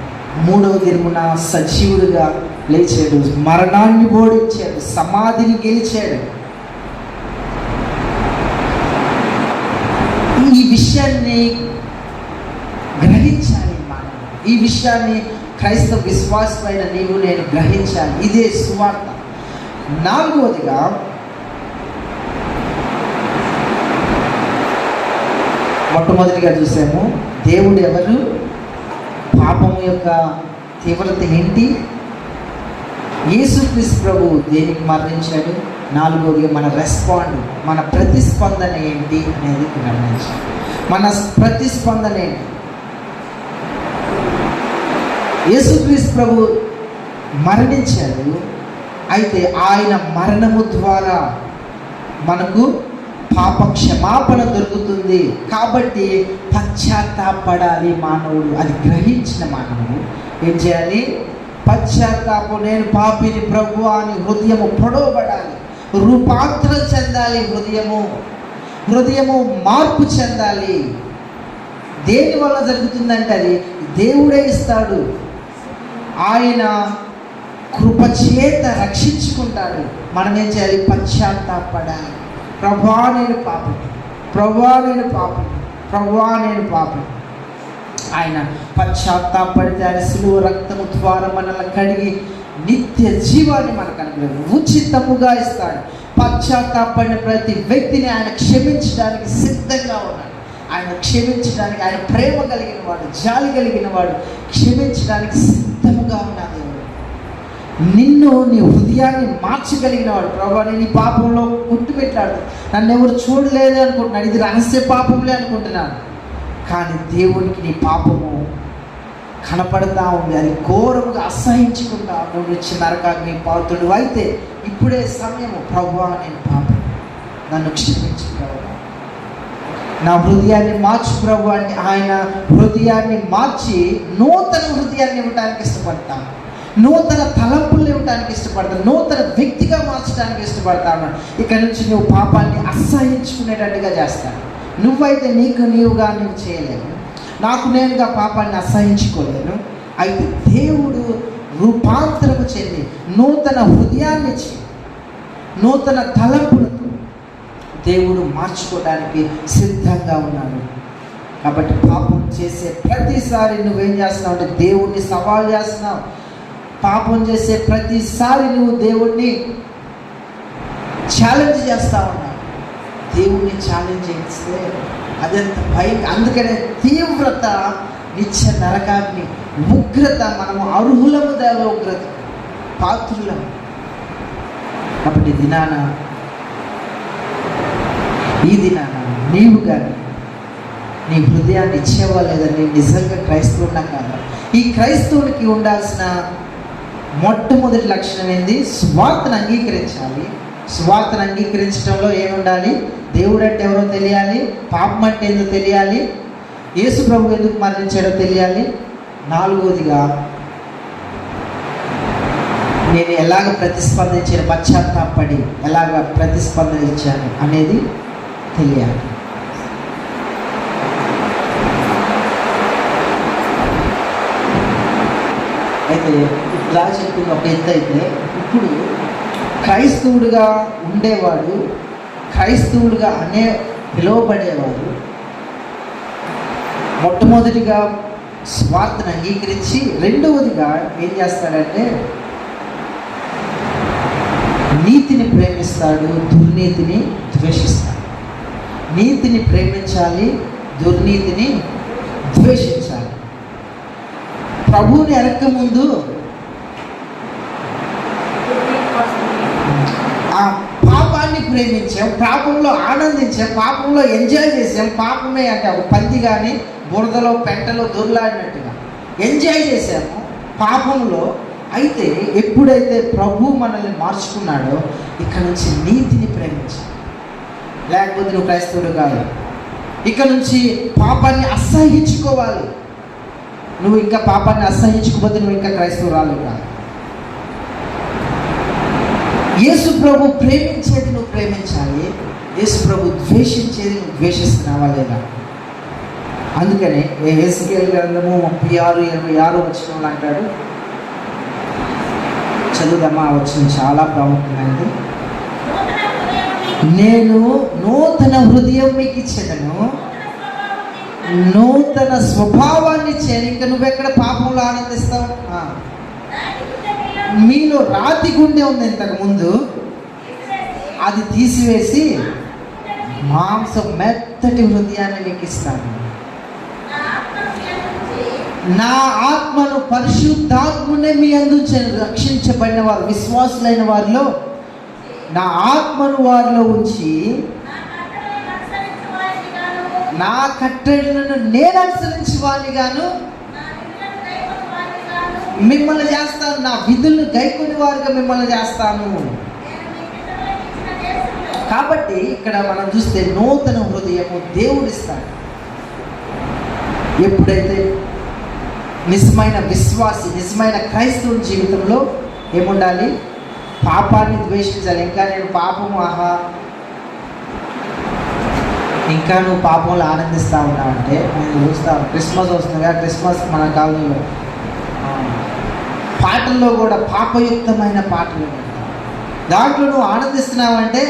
3వ దినమున సజీవుడిగా లేచాడు. మరణాన్ని ఓడించాడు, సమాధిని గెలిచాడు. ఈ విషయాన్ని గ్రహించాలి మనం. ఈ విషయాన్ని క్రైస్తవ విశ్వాసమైన నీవు నేను గ్రహించాలి. ఇదే సువార్త. 4వదిగా మొట్టమొదటిగా చూసాము దేవుడు ఎవరు, పాపము యొక్క తీవ్రత ఏంటి, యేసుక్రీస్తు ప్రభు దేనికి మరణించాడు, 4వదిగా మన రెస్పాండ్, మన ప్రతిస్పందన ఏంటి అనేది గమనించాలి. మన ప్రతిస్పందన ఏంటి? యేసుక్రీస్తు ప్రభు మరణించాడు. అయితే ఆయన మరణము ద్వారా మనకు పాప క్షమాపణ దొరుకుతుంది. కాబట్టి పశ్చాత్తాపడాలి మానవుడు. అది గ్రహించిన మానవుడు ఏం చేయాలి? పశ్చాత్తాపం, నేను పాపిని ప్రభువా అని హృదయము పొడవబడాలి, రూపాంతరం చెందాలి. హృదయము మార్పు చెందాలి. దేని వల్ల జరుగుతుందంటే అది దేవుడే ఇస్తాడు. ఆయన కృపచేత రక్షించుకుంటాడు. మనం ఏం చేయాలి? పశ్చాత్తాపడాలి. ప్రభువా నేను పాపిని, ప్రభువా నేను పాపిని, ప్రభువా నేను పాపిని. ఆయన పశ్చాత్తాపడితే ఆయన శిలువ రక్తము ద్వారా మనల్ని కడిగి నిత్య జీవాన్ని మనకు అనుగ్రహం ఉచితముగా ఇస్తాడు. పశ్చాత్తాపడిన ప్రతి వ్యక్తిని ఆయన క్షమించడానికి సిద్ధంగా ఉన్నాడు. ఆయన క్షమించడానికి, ఆయన ప్రేమ కలిగిన వాడు, జాలి కలిగిన వాడు, క్షమించడానికి సిద్ధముగా ఉన్నాడు. నిన్ను, నీ హృదయాన్ని మార్చగలిగిన వాడు. ప్రభువా నేను ఈ పాపంలో కొట్టుపెట్టాడు, నన్ను ఎవరు చూడలేదు అనుకుంటున్నాడు, ఇది రహస్య పాపంలే అనుకుంటున్నాను. కానీ దేవునికి నీ పాపము కనపడతా ఉంది. అది ఘోరముగా అసహించుకుంటా నువ్వు వచ్చి నరకాగ్ని పాత్రుడు అయితే ఇప్పుడే సమయము. ప్రభువా నేను పాపం, నన్ను క్షమించు ప్రభువా, నా హృదయాన్ని మార్చు ప్రభు అంటే ఆయన హృదయాన్ని మార్చి నూతన హృదయాన్ని ఇవ్వడానికి ఇష్టపడతాను, నూతన తలంపులు ఇవ్వడానికి ఇష్టపడతాను, నూతన వ్యక్తిగా మార్చడానికి ఇష్టపడతాను. ఇక్కడ నుంచి నువ్వు పాపాన్ని అసహించుకునేటట్టుగా చేస్తాను. నువ్వైతే నీవుగా నువ్వు చేయలేవు, నాకు నేనుగా పాపాన్ని అసహించుకోలేను. అయితే దేవుడు రూపాంతరము చెంది నూతన హృదయాన్ని ఇచ్చి నూతన తలంపులతో దేవుడు మార్చుకోవడానికి సిద్ధంగా ఉన్నాడు. కాబట్టి పాపం చేసే ప్రతిసారి నువ్వేం చేస్తున్నావు అంటే దేవుణ్ణి సవాల్ చేస్తున్నావు. పాపం చేసే ప్రతిసారి నువ్వు దేవుణ్ణి ఛాలెంజ్ చేస్తా ఉన్నావు. దేవుణ్ణి ఛాలెంజ్ చేస్తే అదంత భయం. అందుకనే తీవ్రత, నిత్య నరకాగ్ని, ఉగ్రత. మనము అర్హులము దేవ ఉగ్రత, పాత్రులము. కాబట్టి ఈ దినాన నీవు కానీ నీ హృదయాన్ని ఇచ్చేవా లేదా? నేను నిజంగా క్రైస్తవున్నా కాదా? ఈ క్రైస్తవునికి ఉండాల్సిన మొట్టమొదటి లక్షణం ఏంది? స్వార్థను అంగీకరించాలి. స్వార్థను అంగీకరించడంలో ఏముండాలి? దేవుడు అంటే ఎవరో తెలియాలి, పాపం అంటే ఎందుకు తెలియాలి, యేసు ప్రభు ఎందుకు మరణించాడో తెలియాలి. 4వదిగా నేను ఎలాగ ప్రతిస్పందించాను, పశ్చాత్తాపడి ఎలాగ ప్రతిస్పందించాను అనేది తెలియాలి. అయితే ఇలా చెప్పింది ఒక ఎత్తు అయితే, ఇప్పుడు క్రైస్తవుడిగా ఉండేవాడు, క్రైస్తవుడిగా పిలువబడేవాడు మొట్టమొదటిగా స్వార్థను అంగీకరించి, రెండవదిగా ఏం చేస్తాడంటే నీతిని ప్రేమిస్తాడు, దుర్నీతిని ద్వేషిస్తాడు. నీతిని ప్రేమించాలి, దుర్నీతిని ద్వేషించాలి. ప్రభువుని ఎరక్క ముందు ఆ పాపాన్ని ప్రేమించాం, పాపంలో ఆనందించాం, పాపంలో ఎంజాయ్ చేసాం. పాపమే అంటే ఒక పంది కానీ బురదలో పెంటలో దొర్లాడినట్టుగా ఎంజాయ్ చేసాము పాపంలో. అయితే ఎప్పుడైతే ప్రభు మనల్ని మార్చుకున్నాడో ఇక్కడ నుంచి నీతిని ప్రేమించాలి, లేకపోతే నువ్వు క్రైస్తవుడు కాదు. ఇక్కడ నుంచి పాపాన్ని అసహించుకోవాలి. నువ్వు ఇంకా పాపాన్ని అసహించుకోకపోతే నువ్వు ఇంకా క్రైస్తవురాలు కాదు. యేసు ప్రభు ప్రేమించేది నువ్వు ప్రేమించాలి, యేసు ప్రభు ద్వేషించేది నువ్వు ద్వేషిస్తున్నావా లేదా? అందుకనే యెహెజ్కేలు గ్రంథము 36:26 వచనంలో అంటాడు, చదువుదమ్మా. ఆ వచనం చాలా ప్రాముఖ్యమైనది. నేను నూతన హృదయం మీకు ఇచ్చేదను, నూతన స్వభావాన్ని ఇచ్చాను. ఇంకా నువ్వెక్కడ పాపంలో ఆనందిస్తావు? మీలో రాతి గుండె ఉంది ఇంతకు ముందు, అది తీసివేసి మాంసం మెత్తటి హృదయాన్ని మీకు ఇస్తాను. నా ఆత్మను, పరిశుద్ధాత్మనే మీ అందుంచాను. రక్షించబడిన వారు, విశ్వాసులైన వారిలో నా ఆత్మను వారిలో ఉంచి నా కట్టడలను నేను అనుసరించి వారిగాను మిమ్మల్ని చేస్తాను. నా విధులను గైకొని వారిగా మిమ్మల్ని చేస్తాను. కాబట్టి ఇక్కడ మనం చూస్తే నూతన హృదయము దేవుడిస్తాడు. ఎప్పుడైతే నిజమైన విశ్వాసి, నిజమైన క్రైస్తవుని జీవితంలో ఏముండాలి? పాపాన్ని ద్వేషించాలి. ఇంకా నేను పాపము ఇంకా నువ్వు పాపంలో ఆనందిస్తూ ఉన్నావంటే, నేను చూస్తాను క్రిస్మస్ వస్తుందిగా, క్రిస్మస్ మన కాలనీలో పాటల్లో కూడా పాపయుక్తమైన పాటలు పెడతావు. దాంట్లో నువ్వు ఆనందిస్తున్నావంటే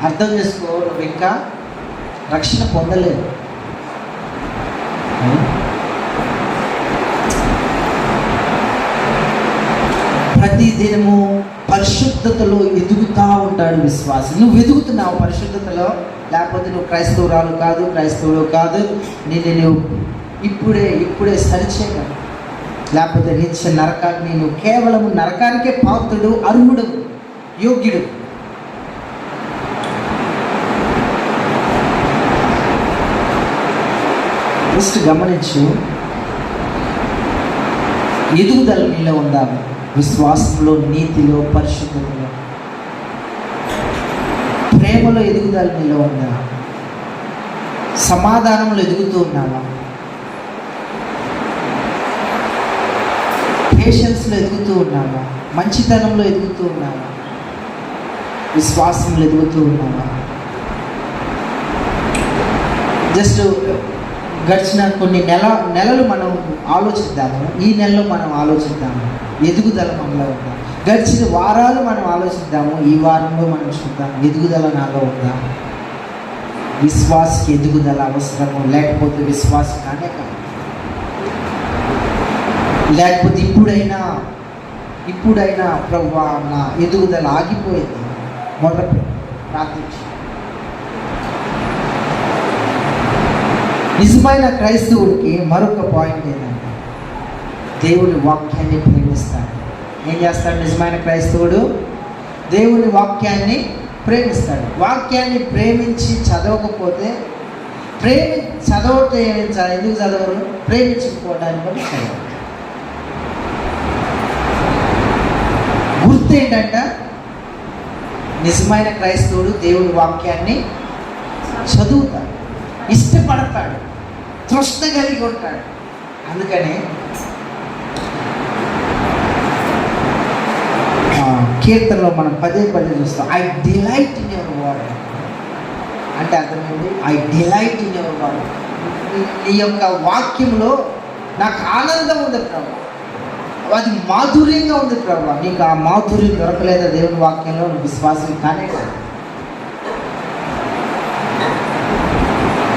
అర్థం చేసుకో, నువ్వు ఇంకా రక్షణ పొందలేదు. ప్రతి దినము పరిశుద్ధతలో ఎదుగుతూ ఉంటాడు విశ్వాసి. నువ్వు ఎదుగుతున్నావు పరిశుద్ధతలో, లేకపోతే నువ్వు క్రైస్తవురాలు కాదు, క్రైస్తవుడు కాదు. నువ్వు ఇప్పుడే సరిచేయగలవు, లేకపోతే నిత్య నరకాన్ని, నువ్వు కేవలం నరకానికే పాత్రుడు, అర్హుడు, యోగ్యుడు. ఫస్ట్ గమనించు, ఎదుగుదల నీలో ఉందా? విశ్వాసంలో, నీతిలో, పరిశుద్ధతలో, ప్రేమలో ఎదుగుదల నీలో ఉందా? సమాధానంలో ఎదుగుతూ ఉన్నావా? పేషెన్స్లో ఎదుగుతూ ఉన్నావా? మంచితనంలో ఎదుగుతూ ఉన్నావా? విశ్వాసంలో ఎదుగుతూ ఉన్నావా? జస్ట్ గడిచిన కొన్ని నెలలు మనం ఆలోచిద్దాము. ఈ నెలలో మనం ఆలోచిద్దాము ఎదుగుదల మనలో ఉందా. గడిచిన వారాలు మనం ఆలోచిద్దాము, ఈ వారంలో మనం చూద్దాం ఎదుగుదల నాలో ఉందా. విశ్వాసకి ఎదుగుదల అవసరము, లేకపోతే విశ్వాసం కానే కాదు. లేకపోతే ఇప్పుడైనా ప్రభువా నా ఎదుగుదల ఆగిపోయింది, మొదటి ప్రార్థించు. నిజమైన క్రైస్తవుడికి మరొక పాయింట్ ఏంటంటే, దేవుని వాక్యాన్ని ప్రేమిస్తాడు. ఏం చేస్తాడు నిజమైన క్రైస్తవుడు? దేవుని వాక్యాన్ని ప్రేమిస్తాడు. వాక్యాన్ని ప్రేమించి చదవకపోతే, చదవటే ఎందుకు చదవరు? ప్రేమించకపోవడానికి కూడా చదవరు. గుర్తు ఏంటంట, నిజమైన క్రైస్తవుడు దేవుని వాక్యాన్ని చదువుతాడు, ఇష్టపడతాడు, తృష్ణ కలిగి ఉంటాడు. అందుకనే కీర్తనలో మనం పదే పదే చూస్తాం. I delight in your word అంటే అర్థమైంది. I delight in your word. నీ యొక్క వాక్యంలో నాకు ఆనందం ఉంది ప్రభు, అది మాధుర్యంగా ఉంది ప్రభు. నీకు ఆ మాధుర్యం దొరకలేదా దేవుని వాక్యంలో? విశ్వాసం కానే కాదు.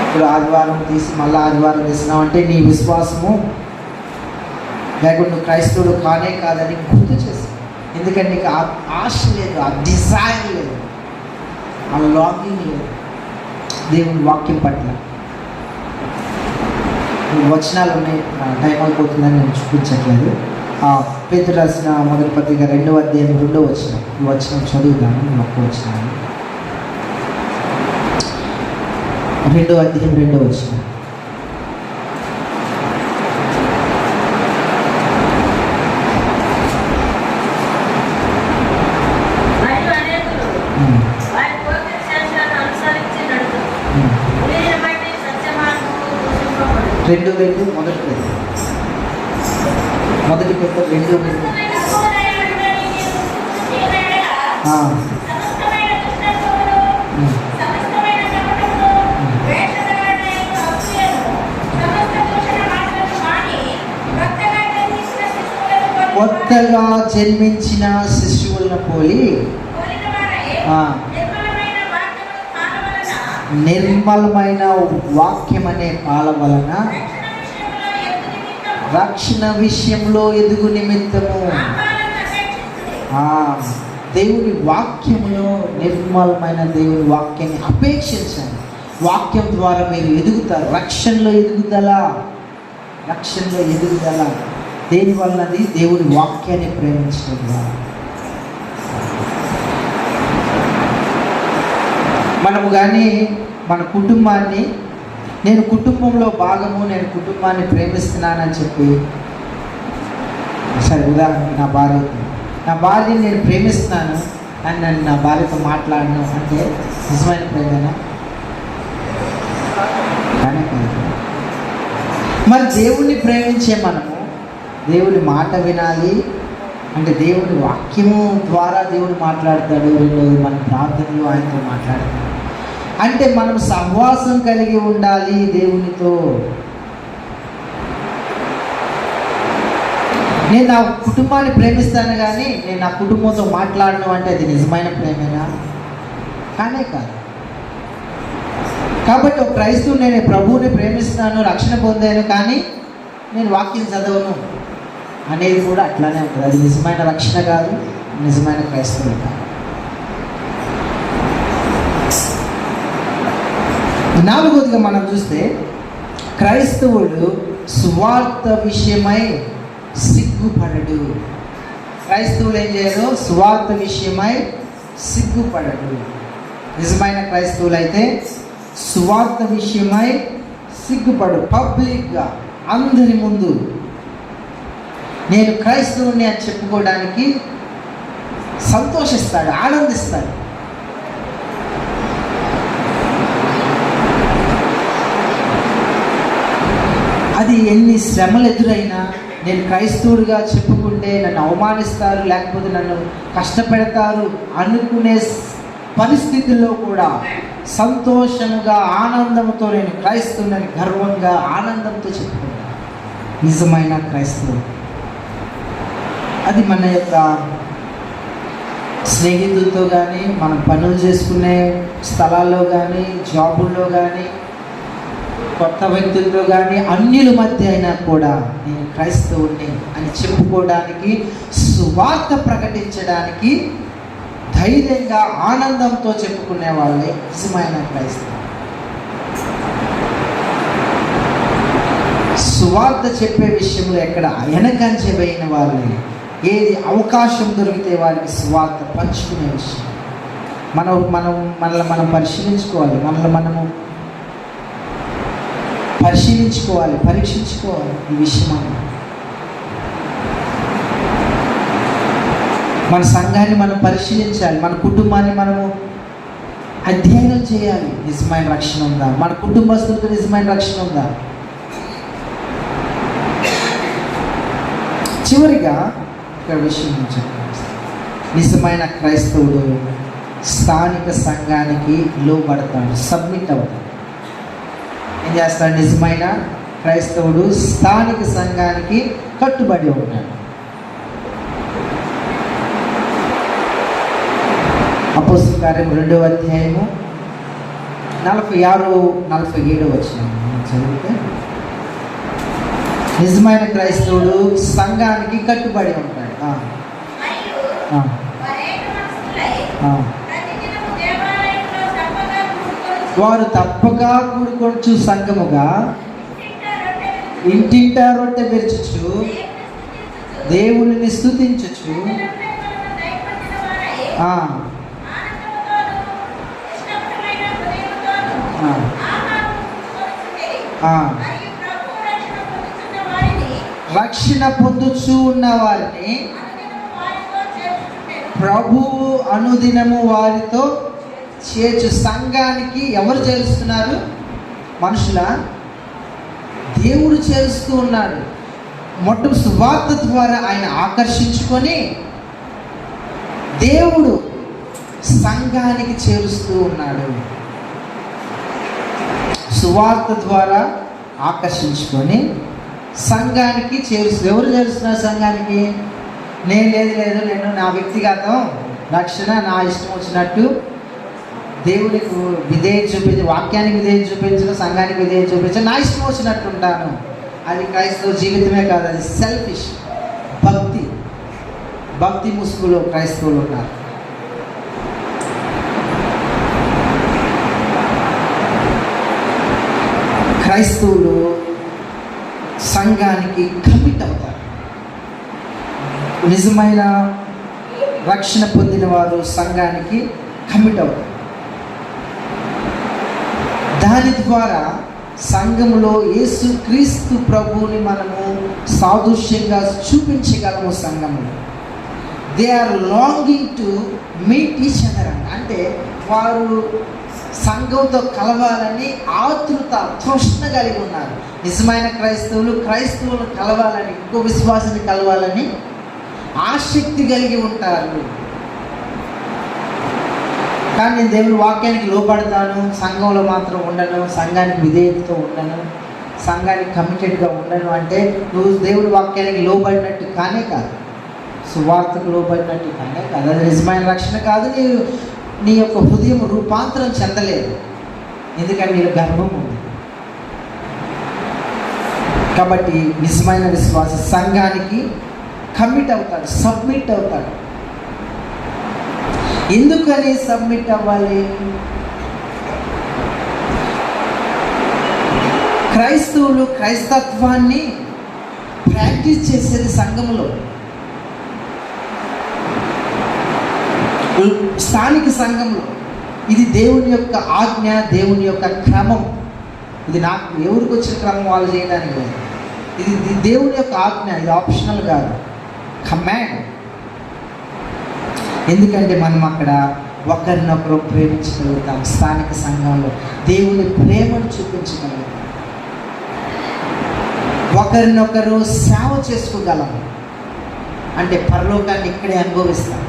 ఇప్పుడు ఆదివారం తీసి మళ్ళీ ఆదివారం తీసినావు అంటే నీ విశ్వాసము లేకుండా నువ్వు క్రైస్తవుడు కానే కాదని గుర్తు చేస్తావు. ఎందుకంటే నీకు ఆ ఆశ లేదు, ఆ డిజైర్ లేదు, ఆ లాంగింగ్ లేదు దేవుని వాక్యం పట్ల. వచనాలు ఉన్నాయి, టైం అయిపోతుందని నేను చూపించట్లేదు. పేతురు రాసిన మొదటి పత్రిక 2వ అధ్యాయం 2వ వచనం. ఈ వచనం చదువుతాను. నేను ఒక్క వచనం, 2వ అధ్యాయం 2వ వచనం. మొదటి పేతురు 2:2. కొత్తగా జన్మించిన శిశువులను పోలి నిర్మలమైన వాక్యం అనే పాల వలన రక్షణ విషయంలో ఎదుగు నిమిత్తము దేవుని వాక్యములో నిర్మలమైన దేవుని వాక్యాన్ని అపేక్షించండి. వాక్యం ద్వారా మీరు ఎదుగుతారు. రక్షణలో ఎదుగుదల దేని వలనది? దేవుని వాక్యాన్ని ప్రేమించడం ద్వారా. మనము కానీ మన కుటుంబాన్ని, నేను కుటుంబంలో భాగము, నేను కుటుంబాన్ని ప్రేమిస్తున్నానని చెప్పి, సరే ఉదాహరణకి నా భార్యని నేను ప్రేమిస్తున్నాను అని నన్ను నా భార్యతో మాట్లాడను అంటే నిజమైన ప్రేమేనా? కానీ మరి దేవుణ్ణి ప్రేమించే మనము దేవుని మాట వినాలి అంటే దేవుని వాక్యము ద్వారా దేవుడు మాట్లాడతాడు. రెండోది మన ప్రార్థనలు ఆయనతో మాట్లాడతాడు. అంటే మనం సహవాసం కలిగి ఉండాలి దేవునితో. నేను నా కుటుంబాన్ని ప్రేమిస్తాను కానీ నేను నా కుటుంబంతో మాట్లాడను అంటే అది నిజమైన ప్రేమేనా? కానే కాదు. కాబట్టి ఒక క్రైస్తవుడు నేను ప్రభువుని ప్రేమిస్తాను, రక్షణ పొందాను, కానీ నేను వాక్యం చదవను అనేది కూడా అట్లానే ఉంటుంది. అది నిజమైన రక్షణ కాదు, నిజమైన క్రైస్తవుడు కాదు. 4వదిగా మనం చూస్తే క్రైస్తవుడు సువార్త విషయమై సిగ్గుపడడు. క్రైస్తవులు ఏం చేయరు? సువార్త విషయమై సిగ్గుపడడు. నిజమైన క్రైస్తవులు అయితే సువార్త విషయమై సిగ్గుపడు. పబ్లిక్గా అందరి ముందు నేను క్రైస్తవుని అని చెప్పుకోవడానికి సంతోషిస్తాడు, ఆనందిస్తాడు. అది ఎన్ని శ్రమలు ఎదురైనా నేను క్రైస్తవుడిగా చెప్పుకుంటే నన్ను అవమానిస్తారు, లేకపోతే నన్ను కష్టపెడతారు అనుకునే పరిస్థితుల్లో కూడా సంతోషంగా ఆనందంతో నేను క్రైస్తవుని గర్వంగా ఆనందంతో చెప్పుకుంటాను. నిజమైన క్రైస్తవుడు. అది మన యొక్క స్నేహితులతో కానీ, మనం పనులు చేసుకునే స్థలాల్లో కానీ, జాబుల్లో కానీ, కొత్త వ్యక్తులతో కానీ, అన్యుల మధ్య అయినా కూడా నేను క్రైస్తవుడిని అని చెప్పుకోవడానికి, సువార్త ప్రకటించడానికి ధైర్యంగా ఆనందంతో చెప్పుకునే వాళ్ళే నిజమైన క్రైస్తవులు. సువార్త చెప్పే విషయంలో ఎక్కడ వెనకంజ వేయని వాళ్ళే, ఏది అవకాశం దొరికితే వారికి సువార్త పంచుకునే విషయం. మనల్ని మనం పరిశీలించుకోవాలి, మనము పరిశీలించుకోవాలి, పరీక్షించుకోవాలి. ఈ విషయం మన సంఘాన్ని మనం పరిశీలించాలి, మన కుటుంబాన్ని మనము అధ్యయనం చేయాలి. నిజమైన రక్షణ ఉందా? మన కుటుంబస్తులతో నిజమైన రక్షణ ఉందా? చివరిగా ఇక్కడ విషయం చెప్పాలి. నిజమైన క్రైస్తవుడు స్థానిక సంఘానికి లోబడతాడు, సబ్మిట్ అవుతాడు. ఏం చేస్తాడు? నిజమైన క్రైస్తవుడు స్థానిక సంఘానికి కట్టుబడి ఉంటాడు. అపోస్తలుల కార్యం 2వ అధ్యాయము 46-47 వచనం చదివితే, నిజమైన క్రైస్తవుడు సంఘానికి కట్టుబడి ఉంటాడు. వారు తప్పక కూడుకొనుచు సంఘముగా ఇంటింట రొట్టె విరుచుచు దేవుని స్తుతించుచు రక్షణ పొందుచు ఉన్న వారిని ప్రభువు అనుదినము వారితో చేర్చు. సంఘానికి ఎవరు చేరుస్తున్నారు? మనుషుల? దేవుడు చేరుస్తూ ఉన్నాడు. మొట్ట సువార్త ద్వారా ఆయన ఆకర్షించుకొని దేవుడు సంఘానికి చేరుస్తూ ఉన్నాడు. సువార్త ద్వారా ఆకర్షించుకొని సంఘానికి చేరుస్తూ. ఎవరు చేరుస్తున్నారు సంఘానికి? నేను నా వ్యక్తిగతం రక్షణ నా ఇష్టం వచ్చినట్టు దేవునికి విధేయత చూపించి, వాక్యానికి విధేయత చూపించడం, సంఘానికి విధేయత చూపించడం, నా ఇష్టం వచ్చినట్టు ఉంటాను. అది క్రైస్తవ జీవితమే కాదు, అది సెల్ఫిష్ భక్తి ముసుగులో క్రైస్తవులు ఉన్నారు. క్రైస్తవులు సంఘానికి కమిట్ అవుతారు. నిజమైన రక్షణ పొందిన వారు సంఘానికి కమిట్ అవుతారు. దాని ద్వారా సంఘములో యేసు క్రీస్తు ప్రభువుని మనము సాదృశ్యంగా చూపించగలము. సంఘములో they are longing to meet each other. అంటే వారు సంఘంతో కలవాలని ఆతృత, తృష్ణ కలిగి ఉన్నారు. నిజమైన క్రైస్తవులు కలవాలని, ఇంకో విశ్వాసాన్ని కలవాలని ఆసక్తి కలిగి ఉంటారు. కానీ నేను దేవుని వాక్యానికి లోబడతాను, సంఘంలో మాత్రం ఉండను, సంఘానికి విధేయతతో ఉండను, సంఘానికి కమిటెడ్గా ఉండను అంటే నువ్వు దేవుని వాక్యానికి లోబడినట్టు కానే కాదు, సువార్తకు లోబడినట్టు కానే కాదు. అది నిజమైన రక్షణ కాదు. నీ యొక్క హృదయం రూపాంతరం చెందలేదు, ఎందుకంటే నీ గర్భం ఉంది. కాబట్టి నిజమైన విశ్వాస సంఘానికి కమిట్ అవుతాడు, సబ్మిట్ అవుతాడు. ఎందుకని సబ్మిట్ అవ్వాలి? క్రైస్తవులు క్రైస్తత్వాన్ని ప్రాక్టీస్ చేసేది సంఘంలో, స్థానిక సంఘంలో. ఇది దేవుని యొక్క ఆజ్ఞ, దేవుని యొక్క క్రమం. ఇది నాకు ఎవరికి వచ్చిన క్రమం వాళ్ళు చేయడానికి లేదు. ఇది దేవుని యొక్క ఆజ్ఞ, ఇది ఆప్షనల్ కాదు, కమాండ్. ఎందుకంటే మనం అక్కడ ఒకరినొకరు ప్రేమించగలుగుతాం. స్థానిక సంఘంలో దేవుని ప్రేమను చూపించగలుగుతాం, ఒకరినొకరు సేవ చేసుకోగలము. అంటే పరలోకాన్ని ఇక్కడే అనుభవిస్తాం.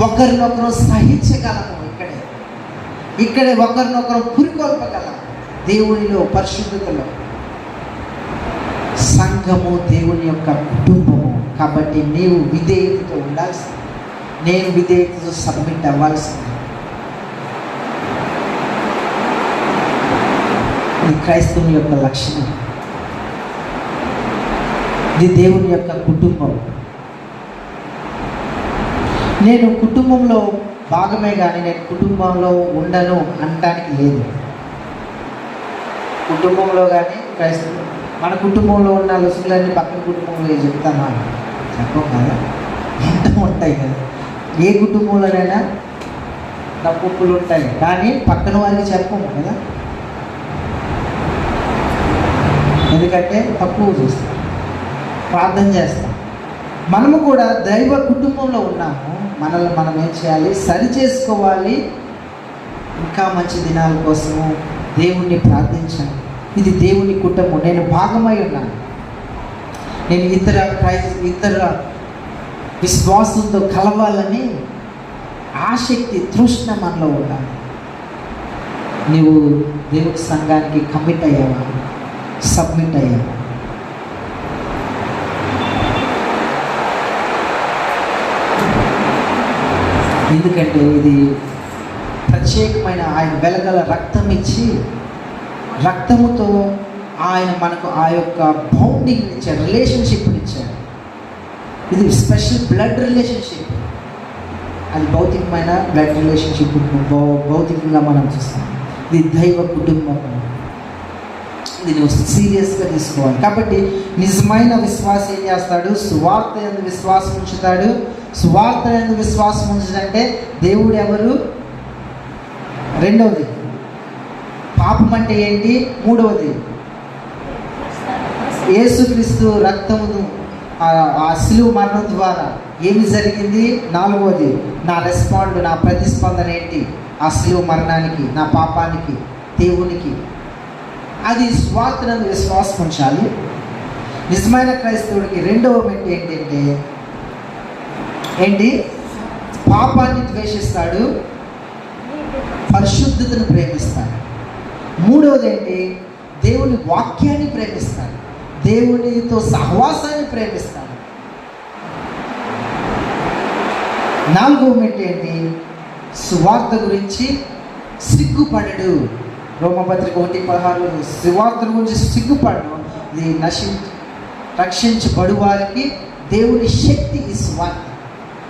ఒకరినొకరు సహించగలము, ఇక్కడే ఒకరినొకరు పురికొల్పగలము. దేవునిలో, పరిశుద్ధతలో. సంఘము దేవుని యొక్క కుటుంబము. కాబట్టి నీవు విధేయతతో ఉండాల్సింది, నేను విధేయతతో సబ్మిట్ అవ్వాల్సింది. ఇది క్రైస్తవుని యొక్క లక్షణం. ఇది దేవుని యొక్క కుటుంబం. నేను కుటుంబంలో భాగమే కానీ నేను కుటుంబంలో ఉండను అనడానికి లేదు. కుటుంబంలో కానీ క్రైస్తవులు మన కుటుంబంలో ఉన్న లొసుగులన్నీ పక్కన కుటుంబంలో చెప్తామా? చెప్పం కదా, ఉంటాయి కదా. ఏ కుటుంబంలోనైనా తప్పులు ఉంటాయి, కానీ పక్కన వారికి చెప్పము కదా, ఎందుకంటే తక్కువ చూస్తాం, ప్రార్థన చేస్తాం. మనము కూడా దైవ కుటుంబంలో ఉన్నాము. మనల్ని మనం ఏం చేయాలి? సరి చేసుకోవాలి. ఇంకా మంచి దినాల కోసము దేవుణ్ణి ప్రార్థించాను. ఇది దేవుని కుటుంబం, నేను భాగమై ఉన్నాను. నేను ఇతర విశ్వాసంతో కలవాలని ఆసక్తి, తృష్ణ మనలో ఉండాలి. నీవు దేవుడి సంఘానికి కమిట్ అయ్యావా? సబ్మిట్ అయ్యావా? ఎందుకంటే ఇది ప్రత్యేకమైన ఆయన వెలగల రక్తం ఇచ్చి, రక్తముతో ఆయన మనకు ఆ యొక్క బౌండింగ్ ఇచ్చాడు, రిలేషన్షిప్ని ఇచ్చాడు. ఇది స్పెషల్ బ్లడ్ రిలేషన్షిప్. అది భౌతికమైన బ్లడ్ రిలేషన్షిప్, భౌతికంగా మనం చూస్తాం. ఇది దైవ కుటుంబం. ఇది నువ్వు సీరియస్గా తీసుకోవాలి. కాబట్టి నిజమైన విశ్వాసం ఏం చేస్తాడు? సువార్త యందు విశ్వాసం ఉంచుతాడు. సువార్త యందు విశ్వాసం ఉంచుదంటే దేవుడు ఎవరు? రెండవది పాపం అంటే ఏంటి? మూడవది యేసుక్రీస్తు రక్తమును, ఆ శిలువ మరణం ద్వారా ఏమి జరిగింది? నాలుగవది నా నా ప్రతిస్పందన ఏంటి? ఆ శిలువ మరణానికి, నా పాపానికి, దేవునికి. అది స్వార్థనందు విశ్వాసం ఉంచాలి. నిజమైన క్రైస్తవుడికి రెండవ మెట్టు ఏంటి? పాపాన్ని ద్వేషిస్తాడు, పరిశుద్ధతను ప్రేమిస్తాడు. మూడవది ఏంటి? దేవుని వాక్యాన్ని ప్రేమిస్తాడు, దేవునితో సహవాసాన్ని ప్రేమిస్తాడు. నాలుగవ మెట్టు ఏంటి? సువార్త గురించి సిగ్గుపడడు. రోమపత్రిక 1:16 సువార్త గురించి సిగ్గుపడను. ఇది రక్షించబడు వారికి దేవుని శక్తి ఈ సువార్త.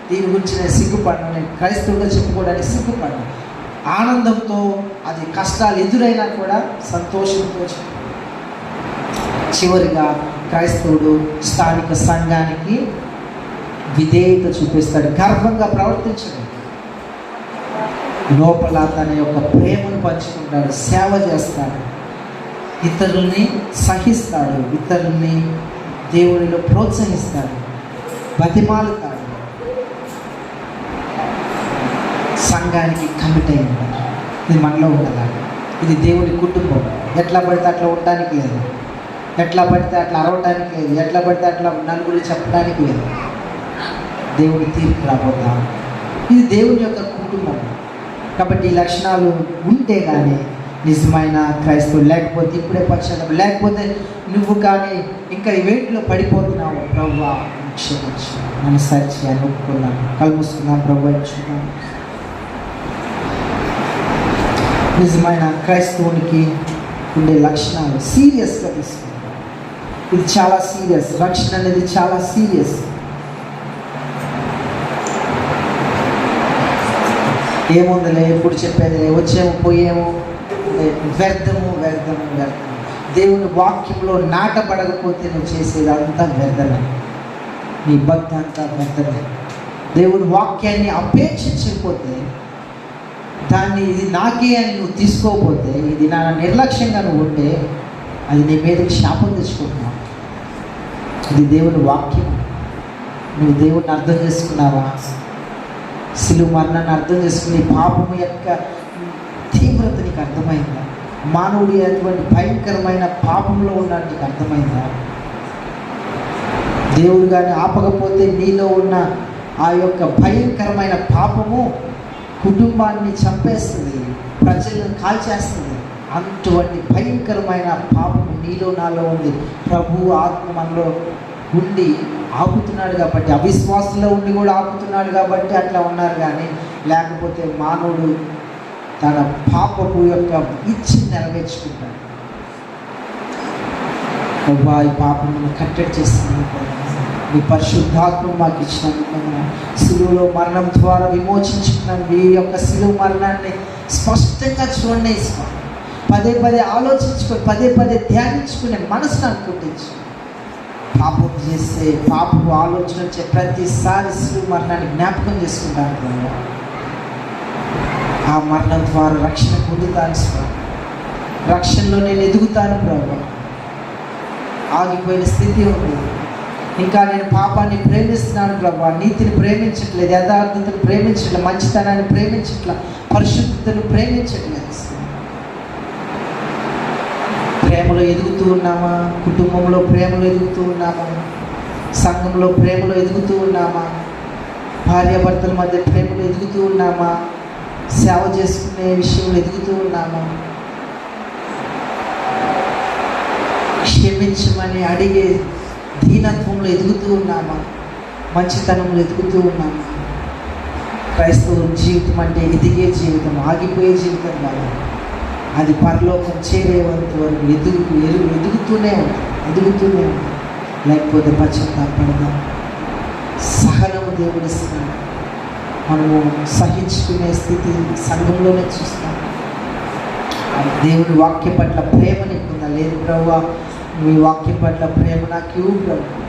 దీని గురించి నేను సిగ్గుపడను, నేను క్రైస్తవుగా చెప్పుకోవడానికి సిగ్గుపడను. ఆనందంతో, అది కష్టాలు ఎదురైనా కూడా సంతోషంతో. చివరిగా క్రైస్తవుడు స్థానిక సంఘానికి విధేయత చూపిస్తాడు, గర్వంగా ప్రవర్తించడు. లోపల తన యొక్క ప్రేమను పంచుకుంటాడు, సేవ చేస్తాడు, ఇతరుల్ని సహిస్తాడు, ఇతరుల్ని దేవునిలో ప్రోత్సహిస్తాడు, బతిమాలుతాడు. సంఘానికి కమిట్ అయి ఉంటాడు. ఇది మనలో ఉండాలి. ఇది దేవుని కుటుంబం. ఎట్లా పడితే అట్లా ఉండడానికి లేదు, ఎట్లా పడితే అట్లా అరవడానికి లేదు, ఎట్లా పడితే అట్లా నలుగురు చెప్పడానికి లేదు. దేవుని తీర్పు రాబోతా. ఇది దేవుని యొక్క కుటుంబం. కాబట్టి ఈ లక్షణాలు ఉంటే కానీ నిజమైన క్రైస్తవులు. లేకపోతే ఇప్పుడే పశ్చాత్తాపం, లేకపోతే నువ్వు కానీ ఇంకా ఈ వేటిలో పడిపోతున్నావు. ప్రభువా క్షమించు, నన్ను సరిచేయాలి, ఒప్పుకున్నాను. కళ్ళు మూసుకుందాం, ప్రభువా ఇచ్చుకున్నాను. నిజమైన క్రైస్తవునికి ఉండే లక్షణాలు సీరియస్గా తీసుకుంటాం. ఇది చాలా సీరియస్. రక్షణ అనేది చాలా సీరియస్. ఏముందిలే, ఎప్పుడు చెప్పేదిలే, వచ్చేమో పోయేమో, వ్యర్థము. దేవుని వాక్యంలో నాటపడకపోతే నువ్వు చేసేది అంతా వ్యర్థమే. నీ భక్తి అంతా వ్యర్థమే. దేవుని వాక్యాన్ని అపేక్షించకపోతే, దాన్ని ఇది నాకే అని నువ్వు తీసుకోకపోతే, ఇది నా నిర్లక్ష్యంగా నువ్వు ఉంటే, అది నీ మీదకి శాపం తెచ్చుకుంటున్నావు. ఇది దేవుని వాక్యం. నువ్వు దేవుడిని అర్థం చేసుకున్నావా? శిలువ మరణాన్ని అర్థం చేసుకుని పాపము యొక్క తీవ్రత నీకు అర్థమైందా? మానవుడి అటువంటి భయంకరమైన పాపంలో ఉన్నాడు నీకు అర్థమైందా? దేవుడు కానీ ఆపకపోతే నీలో ఉన్న ఆ యొక్క భయంకరమైన పాపము కుటుంబాన్ని చంపేస్తుంది, ప్రజలను కాల్చేస్తుంది. అటువంటి భయంకరమైన పాపము నీలో నాలో ఉంది. ప్రభు ఆత్మ మనలో ఉండి ఆపుతున్నాడు కాబట్టి, అవిశ్వాసంలో ఉండి కూడా ఆపుతున్నాడు కాబట్టి అట్లా ఉన్నారు. కానీ లేకపోతే మానవుడు తన పాపపు యొక్క ఇచ్చిని నెరవేర్చుకుంటాడు. ప్రభా, ఈ పాపమును కట్టడి చేస్తున్నాను, నీ పరిశుద్ధాత్మ మాకు ఇచ్చినందుకు శిలువలో మరణం ద్వారా విమోచించుకున్నాను. నీ యొక్క శిలువ మరణాన్ని స్పష్టంగా చూడండి. పదే ఆలోచించుకొని, పదే ధ్యానించుకునే మనసు నాకు పుట్టించు. పాపం చేస్తే, పాపపు ఆలోచన వచ్చే ప్రతిసారి శిలువ మరణాన్ని జ్ఞాపకం చేసుకుంటాను ప్రభు. ఆ మరణం ద్వారా రక్షణ పొందుతాను స్వామి. రక్షణలో నేను ఎదుగుతాను ప్రభు. ఆగిపోయిన స్థితి ఉంది. ఇంకా నేను పాపాన్ని ప్రేమిస్తున్నాను ప్రభు. నీతిని ప్రేమించట్లేదు, యథార్థతను ప్రేమించట్లేదు, మంచితనాన్ని ప్రేమించట్లేదు, పరిశుద్ధతను ప్రేమించట్లేదు. ప్రేమలో ఎదుగుతూ ఉన్నామా? కుటుంబంలో ప్రేమలో ఎదుగుతూ ఉన్నామా? సంఘంలో ప్రేమలో ఎదుగుతూ ఉన్నామా? భార్యాభర్తల మధ్య ప్రేమలు ఎదుగుతూ ఉన్నామా? సేవ చేసుకునే విషయంలో ఎదుగుతూ ఉన్నామా? క్షమించమని అడిగే దీనత్వంలో ఎదుగుతూ ఉన్నామా? మంచితనంలో ఎదుగుతూ ఉన్నామా? క్రైస్తవ జీవితం అంటే ఎదిగే జీవితం, ఆగిపోయే జీవితం కాదు. అది పరలోకం చేరేంత వరకు ఎదుగుతూనే ఉంటుంది. లేకపోతే పశ్చాత్తాపడదాం. సహనము దేవుడిస్తున్నాడు. మనము సహించుకునే స్థితి సంఘంలోనే చూస్తాం. దేవుని వాక్య పట్ల ప్రేమ నీకుందా? లేదు ప్రభువా, మీ వాక్యం పట్ల ప్రేమ నాకు ఇవ్వు ప్రభు.